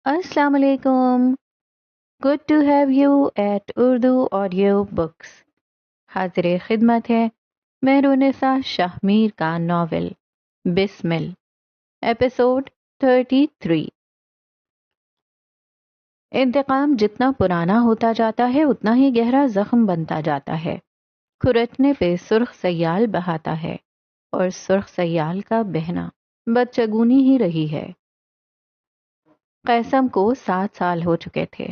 السلام علیکم. Good to have you at Urdu audio books. حاضر خدمت ہے مہرونسا شاہ میر کا ناول بسمل، ایپیسوڈ 33. انتقام جتنا پرانا ہوتا جاتا ہے اتنا ہی گہرا زخم بنتا جاتا ہے. کھرچنے پہ سرخ سیال بہاتا ہے اور سرخ سیال کا بہنا بدشگونی ہی رہی ہے. قیسم کو 7 سال ہو چکے تھے.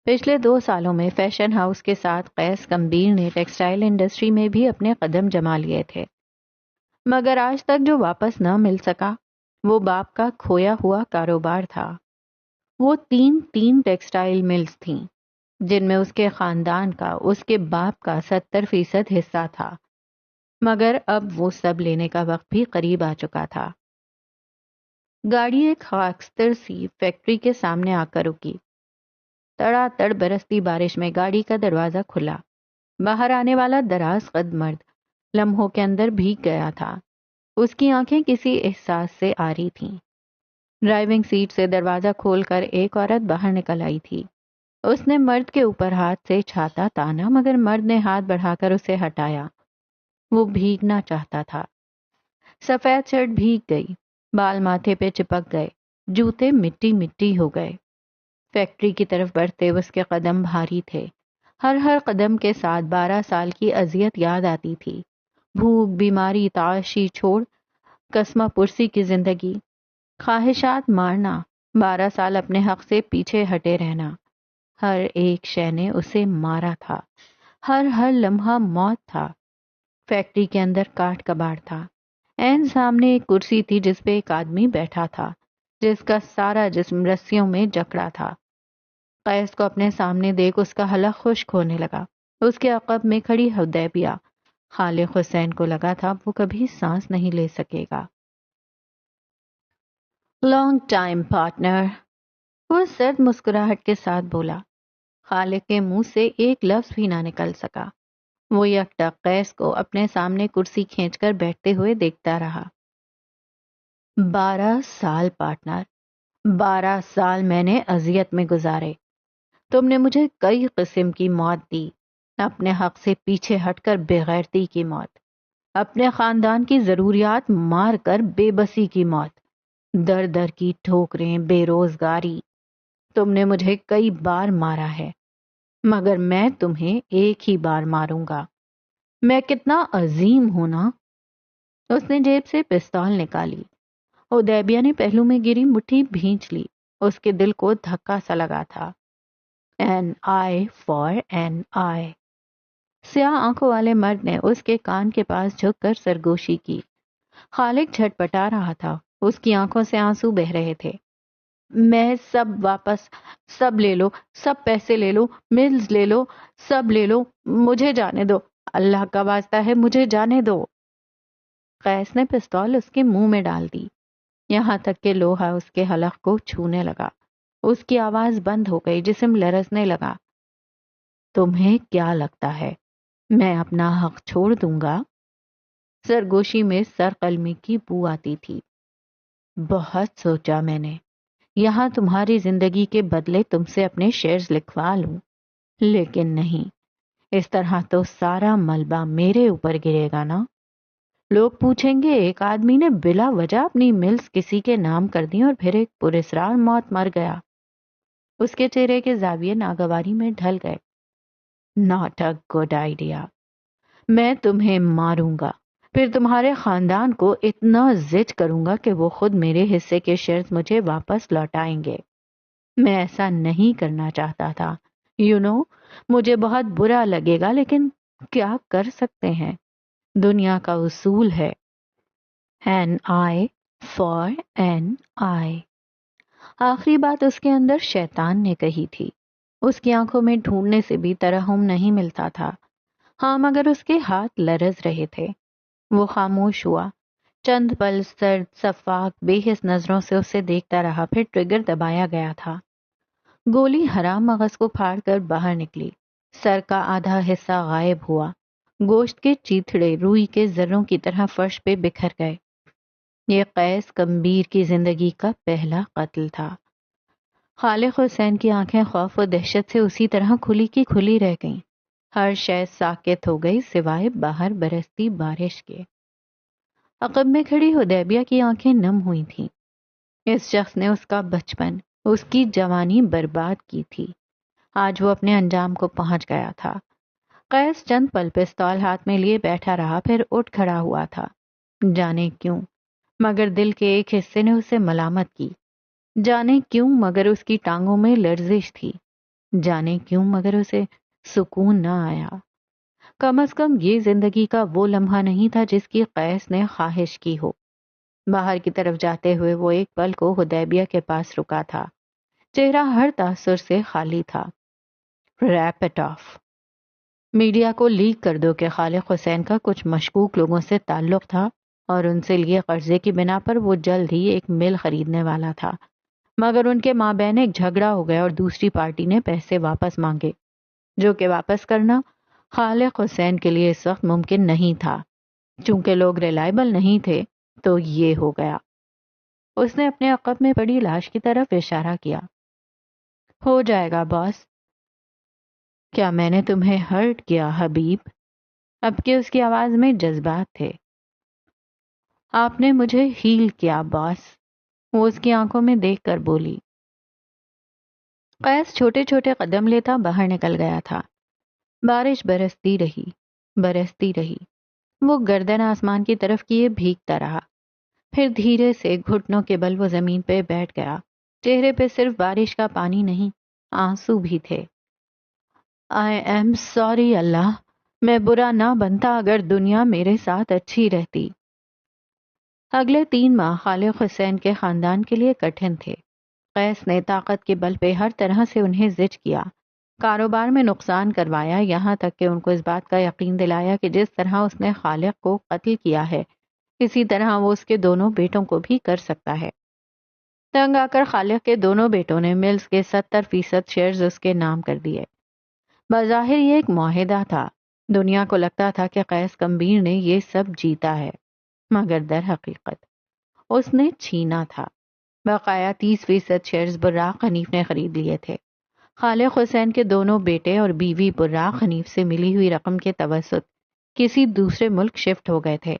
پچھلے 2 سالوں میں فیشن ہاؤس کے ساتھ قیس کمبیر نے ٹیکسٹائل انڈسٹری میں بھی اپنے قدم جما لیے تھے، مگر آج تک جو واپس نہ مل سکا وہ باپ کا کھویا ہوا کاروبار تھا. وہ تین ٹیکسٹائل ملز تھیں جن میں اس کے خاندان کا، اس کے باپ کا 70% حصہ تھا، مگر اب وہ سب لینے کا وقت بھی قریب آ چکا تھا. گاڑی ایک خاکستر سی فیکٹری کے سامنے آ کر رکی. تڑا تڑ برستی بارش میں گاڑی کا دروازہ کھلا. باہر آنے والا دراز قد مرد لمحوں کے اندر بھیگ گیا تھا. اس کی آنکھیں کسی احساس سے آ رہی تھیں. ڈرائیونگ سیٹ سے دروازہ کھول کر ایک عورت باہر نکل آئی تھی. اس نے مرد کے اوپر ہاتھ سے چھاتا تانا، مگر مرد نے ہاتھ بڑھا کر اسے ہٹایا. وہ بھیگنا چاہتا تھا. سفید شرٹ بھیگ گئی، بال ماتھے پہ چپک گئے، جوتے مٹی مٹی ہو گئے. فیکٹری کی طرف بڑھتے اس کے قدم بھاری تھے. ہر قدم کے ساتھ 12 سال کی اذیت یاد آتی تھی. بھوک، بیماری، تعاشی چھوڑ، قسمہ پرسی کی زندگی، خواہشات مارنا، 12 سال اپنے حق سے پیچھے ہٹے رہنا. ہر ایک شے نے اسے مارا تھا. ہر لمحہ موت تھا. فیکٹری کے اندر کاٹ کباڑ تھا. عین سامنے ایک کرسی تھی جس پہ ایک آدمی بیٹھا تھا جس کا سارا جسم رسیوں میں جکڑا تھا. قیس کو اپنے سامنے دیکھ اس کا حلق خشک ہونے لگا. اس کے عقب میں کھڑی حدیبیہ. خالق حسین کو لگا تھا وہ کبھی سانس نہیں لے سکے گا. لانگ ٹائم پارٹنر، وہ سرد مسکراہٹ کے ساتھ بولا. خالق کے منہ سے ایک لفظ بھی نہ نکل سکا. وہ یکٹک قیس کو اپنے سامنے کرسی کھینچ کر بیٹھتے ہوئے دیکھتا رہا. 12 سال پارٹنر، 12 سال میں نے اذیت میں گزارے. تم نے مجھے کئی قسم کی موت دی. اپنے حق سے پیچھے ہٹ کر بے غیرتی کی موت، اپنے خاندان کی ضروریات مار کر بے بسی کی موت، در در کی ٹھوکریں، بے روزگاری. تم نے مجھے کئی بار مارا ہے، مگر میں تمہیں ایک ہی بار ماروں گا. میں کتنا عظیم ہوں نا. اس نے جیب سے پستول نکالی. حدیبیہ نے پہلو میں گری مٹھی بھینچ لی. اس کے دل کو دھکا سا لگا تھا. این آئی فار این آئی. سیاہ آنکھوں والے مرد نے اس کے کان کے پاس جھک کر سرگوشی کی. خالق جھٹپٹا رہا تھا. اس کی آنکھوں سے آنسو بہہ رہے تھے. میں سب واپس، سب لے لو، سب پیسے لے لو، ملز لے لو، سب لے لو، مجھے جانے دو، اللہ کا واسطہ ہے مجھے جانے دو. قیس نے پستول اس کے منہ میں ڈال دی، یہاں تک کہ لوہا اس کے حلق کو چھونے لگا. اس کی آواز بند ہو گئی، جسم لرزنے لگا. تمہیں کیا لگتا ہے میں اپنا حق چھوڑ دوں گا؟ سرگوشی میں سر قلمی کی بو آتی تھی. بہت سوچا میں نے، یہاں تمہاری زندگی کے بدلے تم سے اپنے شیئرز لکھوا لوں، لیکن نہیں، اس طرح تو سارا ملبہ میرے اوپر گرے گا نا. لوگ پوچھیں گے ایک آدمی نے بلا وجہ اپنی ملز کسی کے نام کر دی اور پھر ایک پراسرار موت مر گیا. اس کے چہرے کے زاویے ناگواری میں ڈھل گئے. Not a good idea. میں تمہیں ماروں گا، پھر تمہارے خاندان کو اتنا زج کروں گا کہ وہ خود میرے حصے کے شیئرز مجھے واپس لوٹائیں گے. میں ایسا نہیں کرنا چاہتا تھا. مجھے بہت برا لگے گا، لیکن کیا کر سکتے ہیں، دنیا کا اصول ہے. این آئی فار این آئی. آخری بات اس کے اندر شیطان نے کہی تھی. اس کی آنکھوں میں ڈھونڈنے سے بھی ترحم نہیں ملتا تھا. ہاں، مگر اس کے ہاتھ لرز رہے تھے. وہ خاموش ہوا. چند پل سرد، شفاف، بے حس نظروں سے اسے دیکھتا رہا. پھر ٹریگر دبایا گیا تھا. گولی حرام مغز کو پھاڑ کر باہر نکلی. سر کا آدھا حصہ غائب ہوا. گوشت کے چیتھڑے روئی کے ذروں کی طرح فرش پہ بکھر گئے. یہ قیس کمبیر کی زندگی کا پہلا قتل تھا. خالق حسین کی آنکھیں خوف و دہشت سے اسی طرح کھلی کی کھلی رہ گئیں۔ ہر شے ساکت ہو گئی سوائے باہر برستی بارش کے۔ عقب میں کھڑی حدیبیہ کی آنکھیں نم ہوئی تھیں۔ اس شخص نے اس کا بچپن، اس کی جوانی برباد کی تھی۔ آج وہ اپنے انجام کو پہنچ گیا تھا۔ قیس چند پل پستول ہاتھ میں لیے بیٹھا رہا، پھر اٹھ کھڑا ہوا تھا۔ جانے کیوں، مگر دل کے ایک حصے نے اسے ملامت کی۔ جانے کیوں، مگر اس کی ٹانگوں میں لرزش تھی۔ جانے کیوں، مگر اسے سکون نہ آیا۔ کم از کم یہ زندگی کا وہ لمحہ نہیں تھا جس کی قیس نے خواہش کی ہو۔ باہر کی طرف جاتے ہوئے وہ ایک پل کو حدیبیہ کے پاس رکا تھا۔ چہرہ ہر تاثر سے خالی تھا۔ Rip it off. میڈیا کو لیک کر دو کہ خالق حسین کا کچھ مشکوک لوگوں سے تعلق تھا اور ان سے لیے قرضے کی بنا پر وہ جلد ہی ایک مل خریدنے والا تھا، مگر ان کے مابین ایک جھگڑا ہو گیا اور دوسری پارٹی نے پیسے واپس مانگے، جو کہ واپس کرنا خالق حسین کے لیے اس وقت ممکن نہیں تھا۔ چونکہ لوگ ریلائبل نہیں تھے تو یہ ہو گیا۔ اس نے اپنے عقب میں پڑی لاش کی طرف اشارہ کیا۔ ہو جائے گا باس۔ کیا میں نے تمہیں ہرٹ کیا حبیب؟ اب کہ اس کی آواز میں جذبات تھے۔ آپ نے مجھے ہیل کیا باس، وہ اس کی آنکھوں میں دیکھ کر بولی۔ قیس چھوٹے چھوٹے قدم لیتا باہر نکل گیا تھا۔ بارش برستی رہی، برستی رہی۔ وہ گردن آسمان کی طرف کیے بھیگتا رہا، پھر دھیرے سے گھٹنوں کے بل وہ زمین پہ بیٹھ گیا۔ چہرے پہ صرف بارش کا پانی نہیں، آنسو بھی تھے۔ آئی ایم سوری اللہ، میں برا نہ بنتا اگر دنیا میرے ساتھ اچھی رہتی۔ اگلے 3 ماہ خالق حسین کے خاندان کے لیے کٹھن تھے۔ قیس نے طاقت کے بل پہ ہر طرح سے انہیں زچ کیا، کاروبار میں نقصان کروایا، یہاں تک کہ ان کو اس بات کا یقین دلایا کہ جس طرح اس نے خالق کو قتل کیا ہے اسی طرح وہ اس کے دونوں بیٹوں کو بھی کر سکتا ہے۔ تنگ آ کر خالق کے دونوں بیٹوں نے ملز کے 70% شیئرز اس کے نام کر دیے۔ بظاہر یہ ایک معاہدہ تھا، دنیا کو لگتا تھا کہ قیس کمبیر نے یہ سب جیتا ہے، مگر در حقیقت اس نے چھینا تھا۔ بقایا 30% شیئرز براق حنیف نے خرید لیے تھے۔ خالق حسین کے دونوں بیٹے اور بیوی براق حنیف سے ملی ہوئی رقم کے توسط کسی دوسرے ملک شفٹ ہو گئے تھے،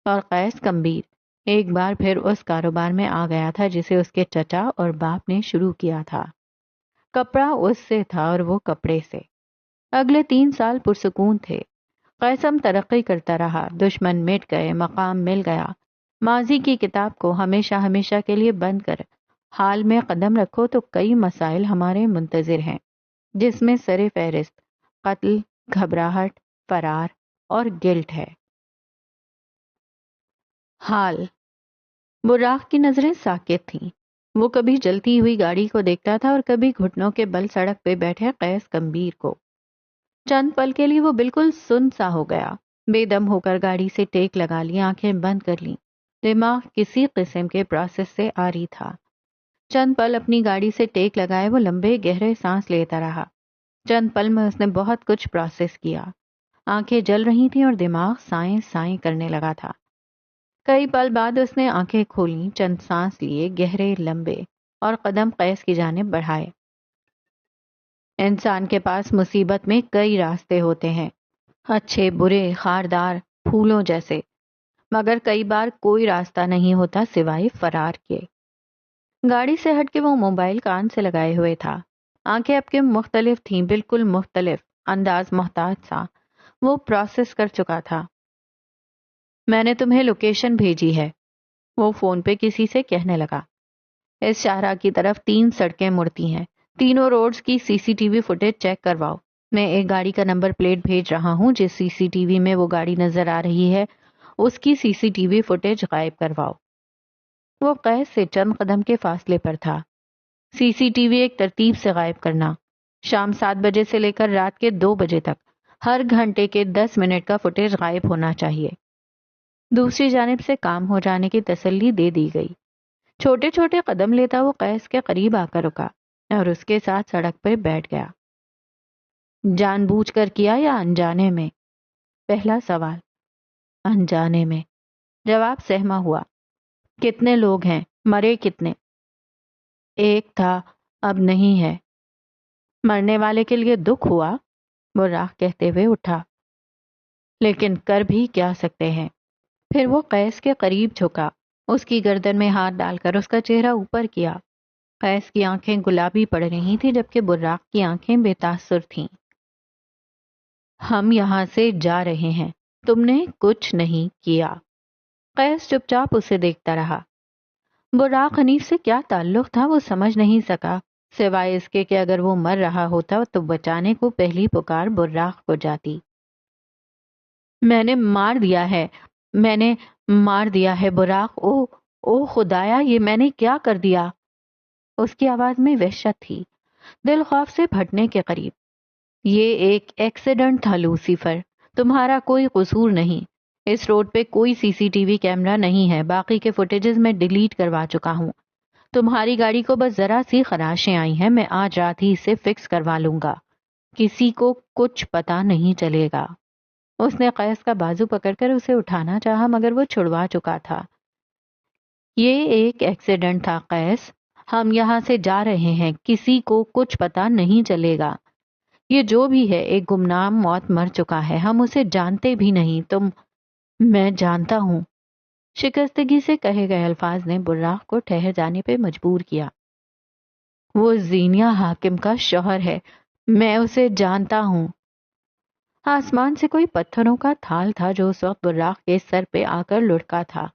اور قیس کمبیر ایک بار پھر اس کاروبار میں آ گیا تھا جسے اس کے چچا اور باپ نے شروع کیا تھا۔ کپڑا اس سے تھا اور وہ کپڑے سے۔ اگلے 3 سال پرسکون تھے۔ قیسم ترقی کرتا رہا، دشمن مٹ گئے، مقام مل گیا۔ ماضی کی کتاب کو ہمیشہ ہمیشہ کے لیے بند کر حال میں قدم رکھو تو کئی مسائل ہمارے منتظر ہیں، جس میں سر فہرست قتل، گھبراہٹ، فرار اور گلٹ ہے۔ حال۔ براق کی نظریں ساکت تھیں۔ وہ کبھی جلتی ہوئی گاڑی کو دیکھتا تھا اور کبھی گھٹنوں کے بل سڑک پہ بیٹھے قیس کمبیر کو۔ چند پل کے لیے وہ بالکل سن سا ہو گیا، بے دم ہو کر گاڑی سے ٹیک لگا لی، آنکھیں بند کر لیں۔ دماغ کسی قسم کے پروسیس سے عاری تھا۔ چند پل اپنی گاڑی سے ٹیک لگائے وہ لمبے گہرے سانس لیتا رہا۔ چند پل میں اس نے بہت کچھ پروسیس کیا۔ آنکھیں جل رہی تھیں اور دماغ سائیں سائیں کرنے لگا تھا۔ کئی پل بعد اس نے آنکھیں کھولیں، چند سانس لیے گہرے لمبے، اور قدم قیس کی جانب بڑھائے۔ انسان کے پاس مصیبت میں کئی راستے ہوتے ہیں، اچھے، برے، خاردار، پھولوں جیسے، مگر کئی بار کوئی راستہ نہیں ہوتا سوائے فرار کے۔ گاڑی سے ہٹ کے وہ موبائل کان سے لگائے ہوئے تھا۔ آنکھیں اب کے مختلف تھیں، بالکل مختلف، انداز محتاط سا۔ وہ پروسیس کر چکا تھا۔ میں نے تمہیں لوکیشن بھیجی ہے، وہ فون پہ کسی سے کہنے لگا۔ اس شاہراہ کی طرف 3 سڑکیں مڑتی ہیں، تینوں روڈز کی CCTV فوٹیج چیک کرواؤ۔ میں ایک گاڑی کا نمبر پلیٹ بھیج رہا ہوں، جس CCTV میں وہ گاڑی نظر آ رہی ہے اس کی CCTV فوٹیج غائب کرواؤ۔ وہ قیس سے چند قدم کے فاصلے پر تھا۔ CCTV ایک ترتیب سے غائب کرنا، شام 7 بجے سے لے کر رات کے 2 بجے تک ہر گھنٹے کے 10 منٹ کا فوٹیج غائب ہونا چاہیے۔ دوسری جانب سے کام ہو جانے کی تسلی دے دی گئی۔ چھوٹے چھوٹے قدم لیتا وہ قیس کے قریب آ کر رکا اور اس کے ساتھ سڑک پہ بیٹھ گیا۔ جان بوجھ کر کیا یا انجانے میں؟ پہلا سوال۔ انجانے میں، جواب سہما ہوا۔ کتنے لوگ ہیں، مرے کتنے؟ ایک تھا، اب نہیں ہے۔ مرنے والے کے لیے دکھ ہوا، براق کہتے ہوئے اٹھا، لیکن کر بھی کیا سکتے ہیں۔ پھر وہ قیس کے قریب جھکا، اس کی گردن میں ہاتھ ڈال کر اس کا چہرہ اوپر کیا۔ قیس کی آنکھیں گلابی پڑ رہی تھیں جبکہ براق کی آنکھیں بے تاثر تھیں۔ ہم یہاں سے جا رہے ہیں، تم نے کچھ نہیں کیا۔ قیس چپ چاپ اسے دیکھتا رہا۔ براق حنیف سے کیا تعلق تھا وہ سمجھ نہیں سکا، سوائے اس کے کہ اگر وہ مر رہا ہوتا تو بچانے کو پہلی پکار براق کو جاتی۔ میں نے مار دیا ہے براق، او خدایا، یہ میں نے کیا کر دیا؟ اس کی آواز میں وحشت تھی، دل خوف سے پھٹنے کے قریب۔ یہ ایک ایکسیڈنٹ تھا لوسیفر، تمہارا کوئی قصور نہیں۔ اس روڈ پہ کوئی سی سی ٹی وی کیمرہ نہیں ہے، باقی کے فوٹیجز میں ڈیلیٹ کروا چکا ہوں۔ تمہاری گاڑی کو بس ذرا سی خراشیں آئی ہیں، میں آج رات ہی اسے فکس کروا لوں گا، کسی کو کچھ پتا نہیں چلے گا۔ اس نے قیس کا بازو پکڑ کر اسے اٹھانا چاہا مگر وہ چھڑوا چکا تھا۔ یہ ایک ایکسیڈنٹ تھا قیس، ہم یہاں سے جا رہے ہیں، کسی کو کچھ پتا نہیں چلے گا۔ یہ جو بھی ہے ایک گمنام موت مر چکا ہے، ہم اسے جانتے بھی نہیں۔ میں جانتا ہوں۔ شکستگی سے کہے گئے الفاظ نے براق کو ٹھہر جانے پہ مجبور کیا۔ وہ زینیہ حاکم کا شوہر ہے، میں اسے جانتا ہوں۔ آسمان سے کوئی پتھروں کا تھال تھا جو اس وقت براق کے سر پہ آ کر لڑکا تھا۔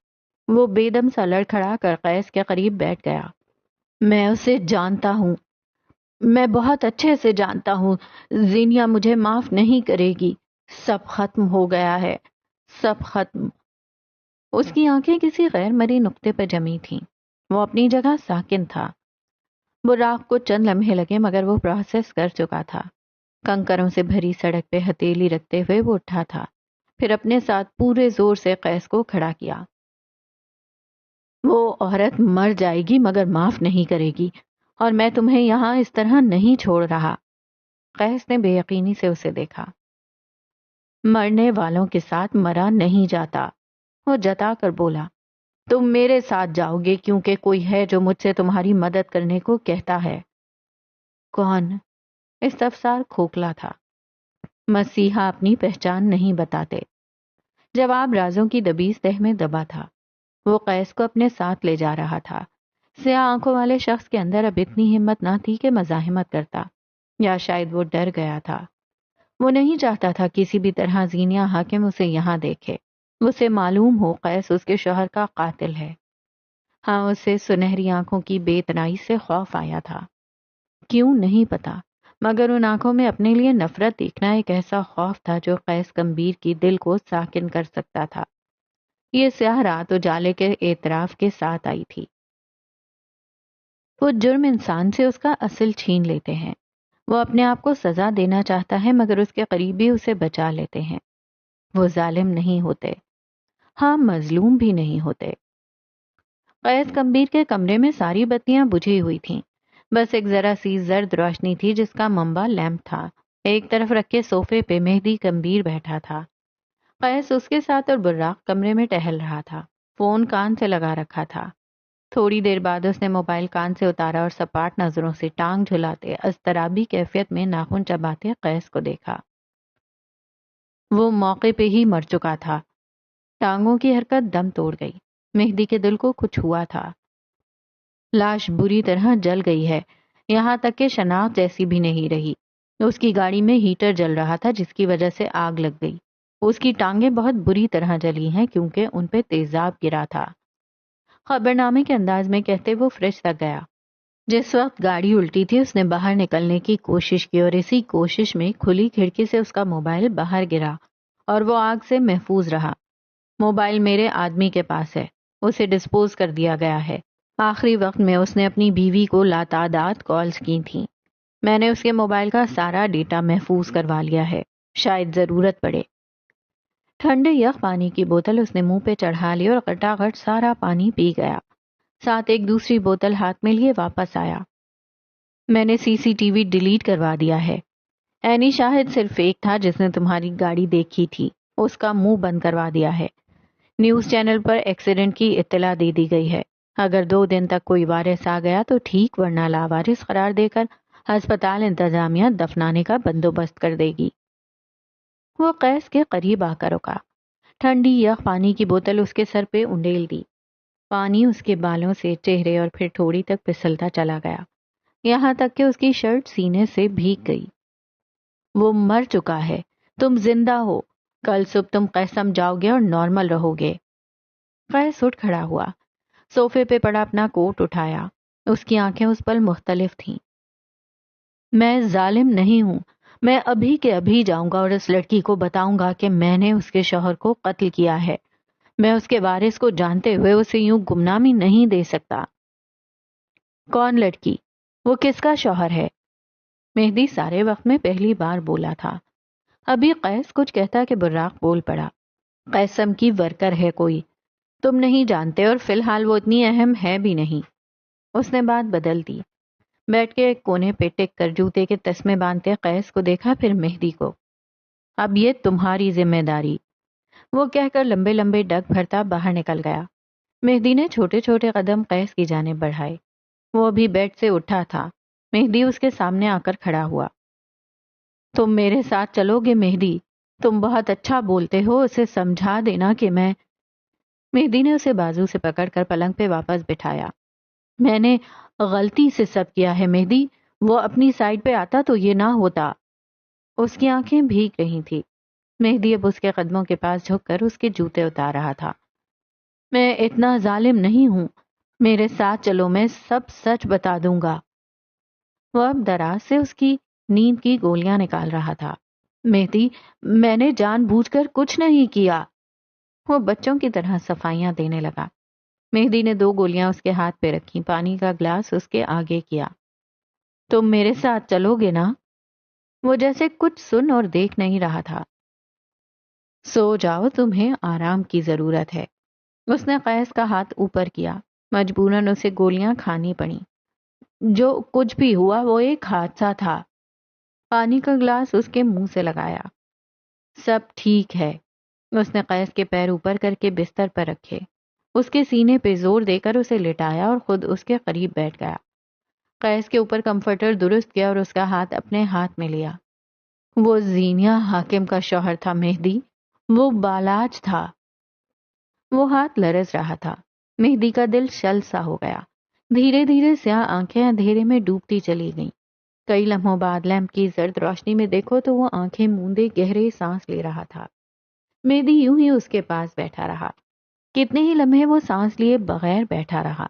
وہ بے دم سا لڑکھڑا کر قیس کے قریب بیٹھ گیا۔ میں اسے جانتا ہوں، میں بہت اچھے سے جانتا ہوں، زینیہ مجھے معاف نہیں کرے گی، سب ختم ہو گیا ہے، سب ختم۔ اس کی آنکھیں کسی غیر مرئی نقطے پر جمی تھیں، وہ اپنی جگہ ساکن تھا۔ براق کو چند لمحے لگے مگر وہ پروسیس کر چکا تھا۔ کنکروں سے بھری سڑک پہ ہتھیلی رکھتے ہوئے وہ اٹھا تھا، پھر اپنے ساتھ پورے زور سے قیس کو کھڑا کیا۔ وہ عورت مر جائے گی مگر معاف نہیں کرے گی، اور میں تمہیں یہاں اس طرح نہیں چھوڑ رہا۔ قیس نے بے یقینی سے اسے دیکھا۔ مرنے والوں کے ساتھ مرا نہیں جاتا، وہ جتا کر بولا۔ تم میرے ساتھ جاؤ گے کیونکہ کوئی ہے جو مجھ سے تمہاری مدد کرنے کو کہتا ہے۔ کون؟ استفسار کھوکھلا تھا۔ مسیحا اپنی پہچان نہیں بتاتے۔ جواب رازوں کی دبیز تہ میں دبا تھا۔ وہ قیس کو اپنے ساتھ لے جا رہا تھا۔ سیاہ آنکھوں والے شخص کے اندر اب اتنی ہمت نہ تھی کہ مزاحمت کرتا، یا شاید وہ ڈر گیا تھا۔ وہ نہیں چاہتا تھا کسی بھی طرح زینیہ حاکم اسے یہاں دیکھے، اسے معلوم ہو قیس اس کے شوہر کا قاتل ہے۔ ہاں، اسے سنہری آنکھوں کی بے تنائی سے خوف آیا تھا، کیوں نہیں پتا، مگر ان آنکھوں میں اپنے لیے نفرت دیکھنا ایک ایسا خوف تھا جو قیس کمبیر کی دل کو ساکن کر سکتا تھا۔ یہ سیاہ رات اجالے کے اعتراف کے ساتھ آئی تھی۔ وہ جرم انسان سے اس کا اصل چھین لیتے ہیں۔ وہ اپنے آپ کو سزا دینا چاہتا ہے مگر اس کے قریبی اسے بچا لیتے ہیں۔ وہ ظالم نہیں ہوتے، ہاں مظلوم بھی نہیں ہوتے۔ قیس کمبیر کے کمرے میں ساری بتیاں بجھی ہوئی تھیں، بس ایک ذرا سی زرد روشنی تھی جس کا منبع لیمپ تھا۔ ایک طرف رکھے صوفے پہ مہدی کمبیر بیٹھا تھا، قیس اس کے ساتھ اور براق کمرے میں ٹہل رہا تھا۔ فون کان سے لگا رکھا تھا۔ تھوڑی دیر بعد اس نے موبائل کان سے اتارا اور سپاٹ نظروں سے ٹانگ جھلاتے اضطرابی کیفیت میں ناخن چباتے قیس کو دیکھا۔ وہ موقع پہ ہی مر چکا تھا۔ ٹانگوں کی حرکت دم توڑ گئی۔ مہدی کے دل کو کچھ ہوا تھا۔ لاش بری طرح جل گئی ہے، یہاں تک کہ شناخت جیسی بھی نہیں رہی۔ اس کی گاڑی میں ہیٹر جل رہا تھا جس کی وجہ سے آگ لگ گئی۔ اس کی ٹانگیں بہت بری طرح جلی ہیں کیونکہ ان پہ تیزاب گرا تھا۔ خبرنامے کے انداز میں کہتے وہ فریج تک گیا۔ جس وقت گاڑی الٹی تھی اس نے باہر نکلنے کی کوشش کی اور اسی کوشش میں کھلی کھڑکی سے اس کا موبائل باہر گرا اور وہ آگ سے محفوظ رہا۔ موبائل میرے آدمی کے پاس ہے، اسے ڈسپوز کر دیا گیا ہے۔ آخری وقت میں اس نے اپنی بیوی کو لاتعداد کالز کی تھیں۔ میں نے اس کے موبائل کا سارا ڈیٹا محفوظ کروا لیا ہے، شاید ضرورت پڑے۔ ٹھنڈے یخ پانی کی بوتل اس نے منہ پہ چڑھا لی اور گھٹاگھٹ سارا پانی پی گیا، ساتھ ایک دوسری بوتل ہاتھ میں لیے واپس آیا۔ میں نے سی سی ٹی وی ڈیلیٹ کروا دیا ہے۔ عینی شاہد صرف ایک تھا جس نے تمہاری گاڑی دیکھی تھی، اس کا منہ بند کروا دیا ہے۔ نیوز چینل پر ایکسیڈنٹ کی اطلاع دے دی گئی ہے، اگر 2 دن تک کوئی وارث آ گیا تو ٹھیک، ورنہ لاوارث قرار دے کر ہسپتال انتظامیہ دفنانے کا بندوبست کر دے گی۔ وہ قیس کے قریب آ کر رکا، ٹھنڈی یخ پانی کی بوتل اس کے سر پہ انڈیل دی۔ پانی اس کے بالوں سے چہرے اور پھر ٹھوڑی تک پھسلتا چلا گیا، یہاں تک کہ اس کی شرٹ سینے سے بھیگ گئی۔ وہ مر چکا ہے، تم زندہ ہو، کل صبح تم قیصم جاؤ گے اور نارمل رہو گے۔ قیس اٹھ کھڑا ہوا، صوفے پہ پڑا اپنا کوٹ اٹھایا، اس کی آنکھیں اس پل مختلف تھیں۔ میں ظالم نہیں ہوں، میں ابھی کے ابھی جاؤں گا اور اس لڑکی کو بتاؤں گا کہ میں نے اس کے شوہر کو قتل کیا ہے۔ میں اس کے وارث کو جانتے ہوئے اسے یوں گمنامی نہیں دے سکتا۔ کون لڑکی؟ وہ کس کا شوہر ہے؟ مہدی سارے وقت میں پہلی بار بولا تھا۔ ابھی قیس کچھ کہتا کہ براق بول پڑا، قیصم کی ورکر ہے کوئی، تم نہیں جانتے، اور فی الحال وہ اتنی اہم ہے بھی نہیں۔ اس نے بات بدل دی، بیٹھ کے ایک کونے پہ ٹک کر جوتے کے تسمے باندھتے قیس کو دیکھا، پھر مہدی کو۔ اب یہ تمہاری ذمہ داری، وہ کہہ کر لمبے لمبے ڈگ بھرتا باہر نکل گیا۔ مہدی نے چھوٹے چھوٹے قدم قیس کی جانب بڑھائے۔ وہ ابھی بیڈ سے اٹھا تھا۔ مہدی اس کے سامنے آ کر کھڑا ہوا۔ تم میرے ساتھ چلو گے مہدی؟ تم بہت اچھا بولتے ہو، اسے سمجھا دینا کہ میں… مہدی نے اسے بازو سے پکڑ کر پلنگ پہ واپس بٹھایا۔ میں نے غلطی سے سب کیا ہے مہدی، وہ اپنی سائڈ پہ آتا تو یہ نہ ہوتا۔ اس کی آنکھیں بھیگ رہی تھی۔ مہدی اب اس کے قدموں کے پاس جھک کر اس کے جوتے اتار رہا تھا۔ میں اتنا ظالم نہیں ہوں، میرے ساتھ چلو، میں سب سچ بتا دوں گا۔ وہ اب دراز سے اس کی نیند کی گولیاں نکال رہا تھا۔ مہدی، میں نے جان بوجھ کر کچھ نہیں کیا۔ وہ بچوں کی طرح صفائیاں دینے لگا۔ مہدی نے 2 گولیاں اس کے ہاتھ پہ رکھی، پانی کا گلاس اس کے آگے کیا۔ تم میرے ساتھ چلو گے نا؟ وہ جیسے کچھ سن اور دیکھ نہیں رہا تھا۔ سو جاؤ، تمہیں آرام کی ضرورت ہے۔ اس نے قیس کا ہاتھ اوپر کیا، مجبوراً اسے گولیاں کھانی پڑیں۔ جو کچھ بھی ہوا وہ ایک حادثہ تھا۔ پانی کا گلاس اس کے منہ سے لگایا۔ سب ٹھیک ہے۔ اس نے قیس کے پیر اوپر کر کے بستر پر رکھے، اس کے سینے پہ زور دے کر اسے لٹایا اور خود اس کے قریب بیٹھ گیا۔ قیس کے اوپر کمفرٹر درست کیا اور اس کا ہاتھ اپنے ہاتھ میں لیا۔ وہ زینیہ حاکم کا شوہر تھا مہدی، وہ بالاج تھا۔ وہ ہاتھ لرز رہا تھا۔ مہدی کا دل شل سا ہو گیا۔ دھیرے دھیرے سیاہ آنکھیں اندھیرے میں ڈوبتی چلی گئیں۔ کئی لمحوں بعد لیمپ کی زرد روشنی میں دیکھو تو وہ آنکھیں موندے گہرے سانس لے رہا تھا۔ مہدی یوں ہی اس کے پاس بیٹھا رہا۔ کتنے ہی لمحے وہ سانس لیے بغیر بیٹھا رہا۔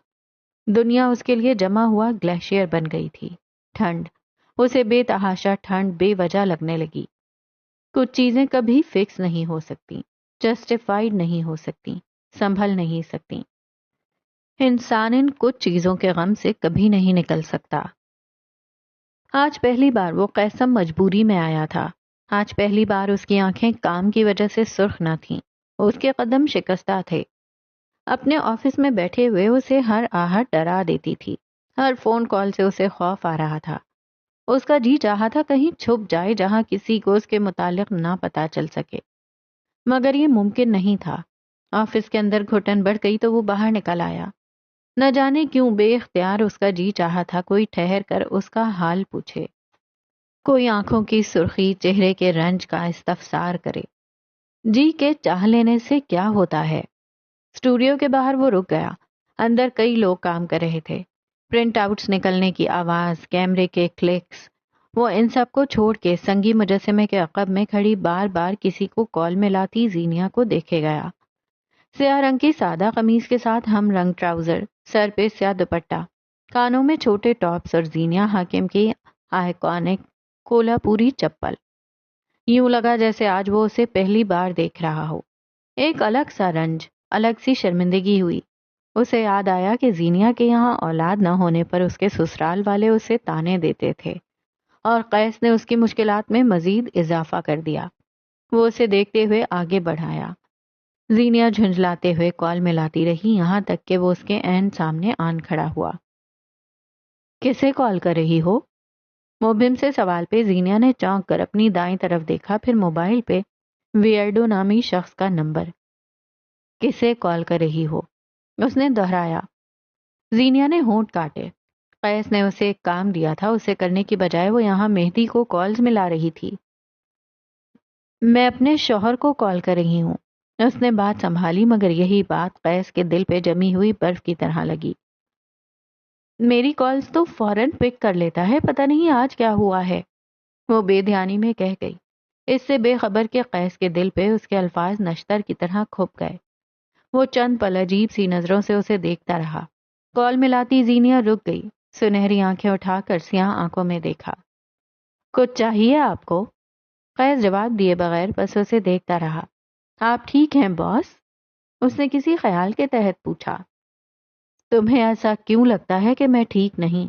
دنیا اس کے لیے جمع ہوا گلیشیئر بن گئی تھی۔ ٹھنڈ، اسے بے تحاشا ٹھنڈ بے وجہ لگنے لگی۔ کچھ چیزیں کبھی فکس نہیں ہو سکتی، جسٹیفائیڈ نہیں ہو سکتی، سنبھل نہیں سکتی۔ انسان ان کچھ چیزوں کے غم سے کبھی نہیں نکل سکتا۔ آج پہلی بار وہ قیصم مجبوری میں آیا تھا۔ آج پہلی بار اس کی آنکھیں کام کی وجہ سے سرخ نہ تھیں، اس کے قدم شکستہ تھے۔ اپنے آفس میں بیٹھے ہوئے اسے ہر آہٹ ڈرا دیتی تھی، ہر فون کال سے اسے خوف آ رہا تھا۔ اس کا جی چاہا تھا کہیں چھپ جائے جہاں کسی کو اس کے متعلق نہ پتا چل سکے، مگر یہ ممکن نہیں تھا۔ آفس کے اندر گھٹن بڑھ گئی تو وہ باہر نکل آیا۔ نہ جانے کیوں بے اختیار اس کا جی چاہا تھا کوئی ٹھہر کر اس کا حال پوچھے، کوئی آنکھوں کی سرخی، چہرے کے رنج کا استفسار کرے۔ جی کے چاہ لینے سے کیا ہوتا ہے؟ اسٹوڈیو کے باہر وہ رک گیا۔ اندر کئی لوگ کام کر رہے تھے، پرنٹ آؤٹس نکلنے کی آواز، کیمرے کے کلکس۔ وہ ان سب کو چھوڑ کے سنگی مجسمے کے عقب میں کھڑی بار بار کسی کو کال میں لاتی زینیا کو دیکھے گیا۔ سیاہ رنگ کی سادہ قمیض کے ساتھ ہم رنگ ٹراؤزر، سر پہ سیاہ دوپٹہ، کانوں میں چھوٹے ٹاپس اور زینیا حاکم کی آئیکونک کولہاپوری چپل۔ یوں لگا جیسے آج وہ اسے پہلی بار دیکھ رہا ہو۔ ایک الگ سا رنج، الگ سی شرمندگی ہوئی۔ اسے یاد آیا کہ زینیا کے یہاں اولاد نہ ہونے پر اس کے سسرال والے اسے تانے دیتے تھے، اور قیس نے اس کی مشکلات میں مزید اضافہ کر دیا۔ وہ اسے دیکھتے ہوئے آگے بڑھایا۔ زینیا جھنجھلاتے ہوئے کال میں لاتی رہی، یہاں تک کہ وہ اس کے عین سامنے آن کھڑا ہوا۔ کسے کال کر رہی ہو؟ مبہم سے سوال پہ زینیا نے چونک کر اپنی دائیں طرف دیکھا، پھر موبائل پہ ویئرڈو نامی شخص کا نمبر۔ کسے کال کر رہی ہو؟ اس نے دہرایا۔ زینیا نے ہونٹ کاٹے۔ قیس نے اسے ایک کام دیا تھا، اسے کرنے کی بجائے وہ یہاں مہدی کو کالز ملا رہی تھی۔ میں اپنے شوہر کو کال کر رہی ہوں۔ اس نے بات سنبھالی، مگر یہی بات قیس کے دل پہ جمی ہوئی برف کی طرح لگی۔ میری کالز تو فوراً پک کر لیتا ہے، پتہ نہیں آج کیا ہوا ہے، وہ بے دھیانی میں کہہ گئی، اس سے بے خبر کہ قیس کے دل پہ اس کے الفاظ نشتر کی طرح کھپ گئے۔ وہ چند پل عجیب سی نظروں سے اسے دیکھتا رہا۔ کال ملاتی زینیا رک گئی، سنہری آنکھیں اٹھا کر سیاہ آنکھوں میں دیکھا۔ کچھ چاہیے آپ کو؟ قیس جواب دیے بغیر بس اسے دیکھتا رہا۔ آپ ٹھیک ہیں باس؟ اس نے کسی خیال کے تحت پوچھا۔ تمہیں ایسا کیوں لگتا ہے کہ میں ٹھیک نہیں؟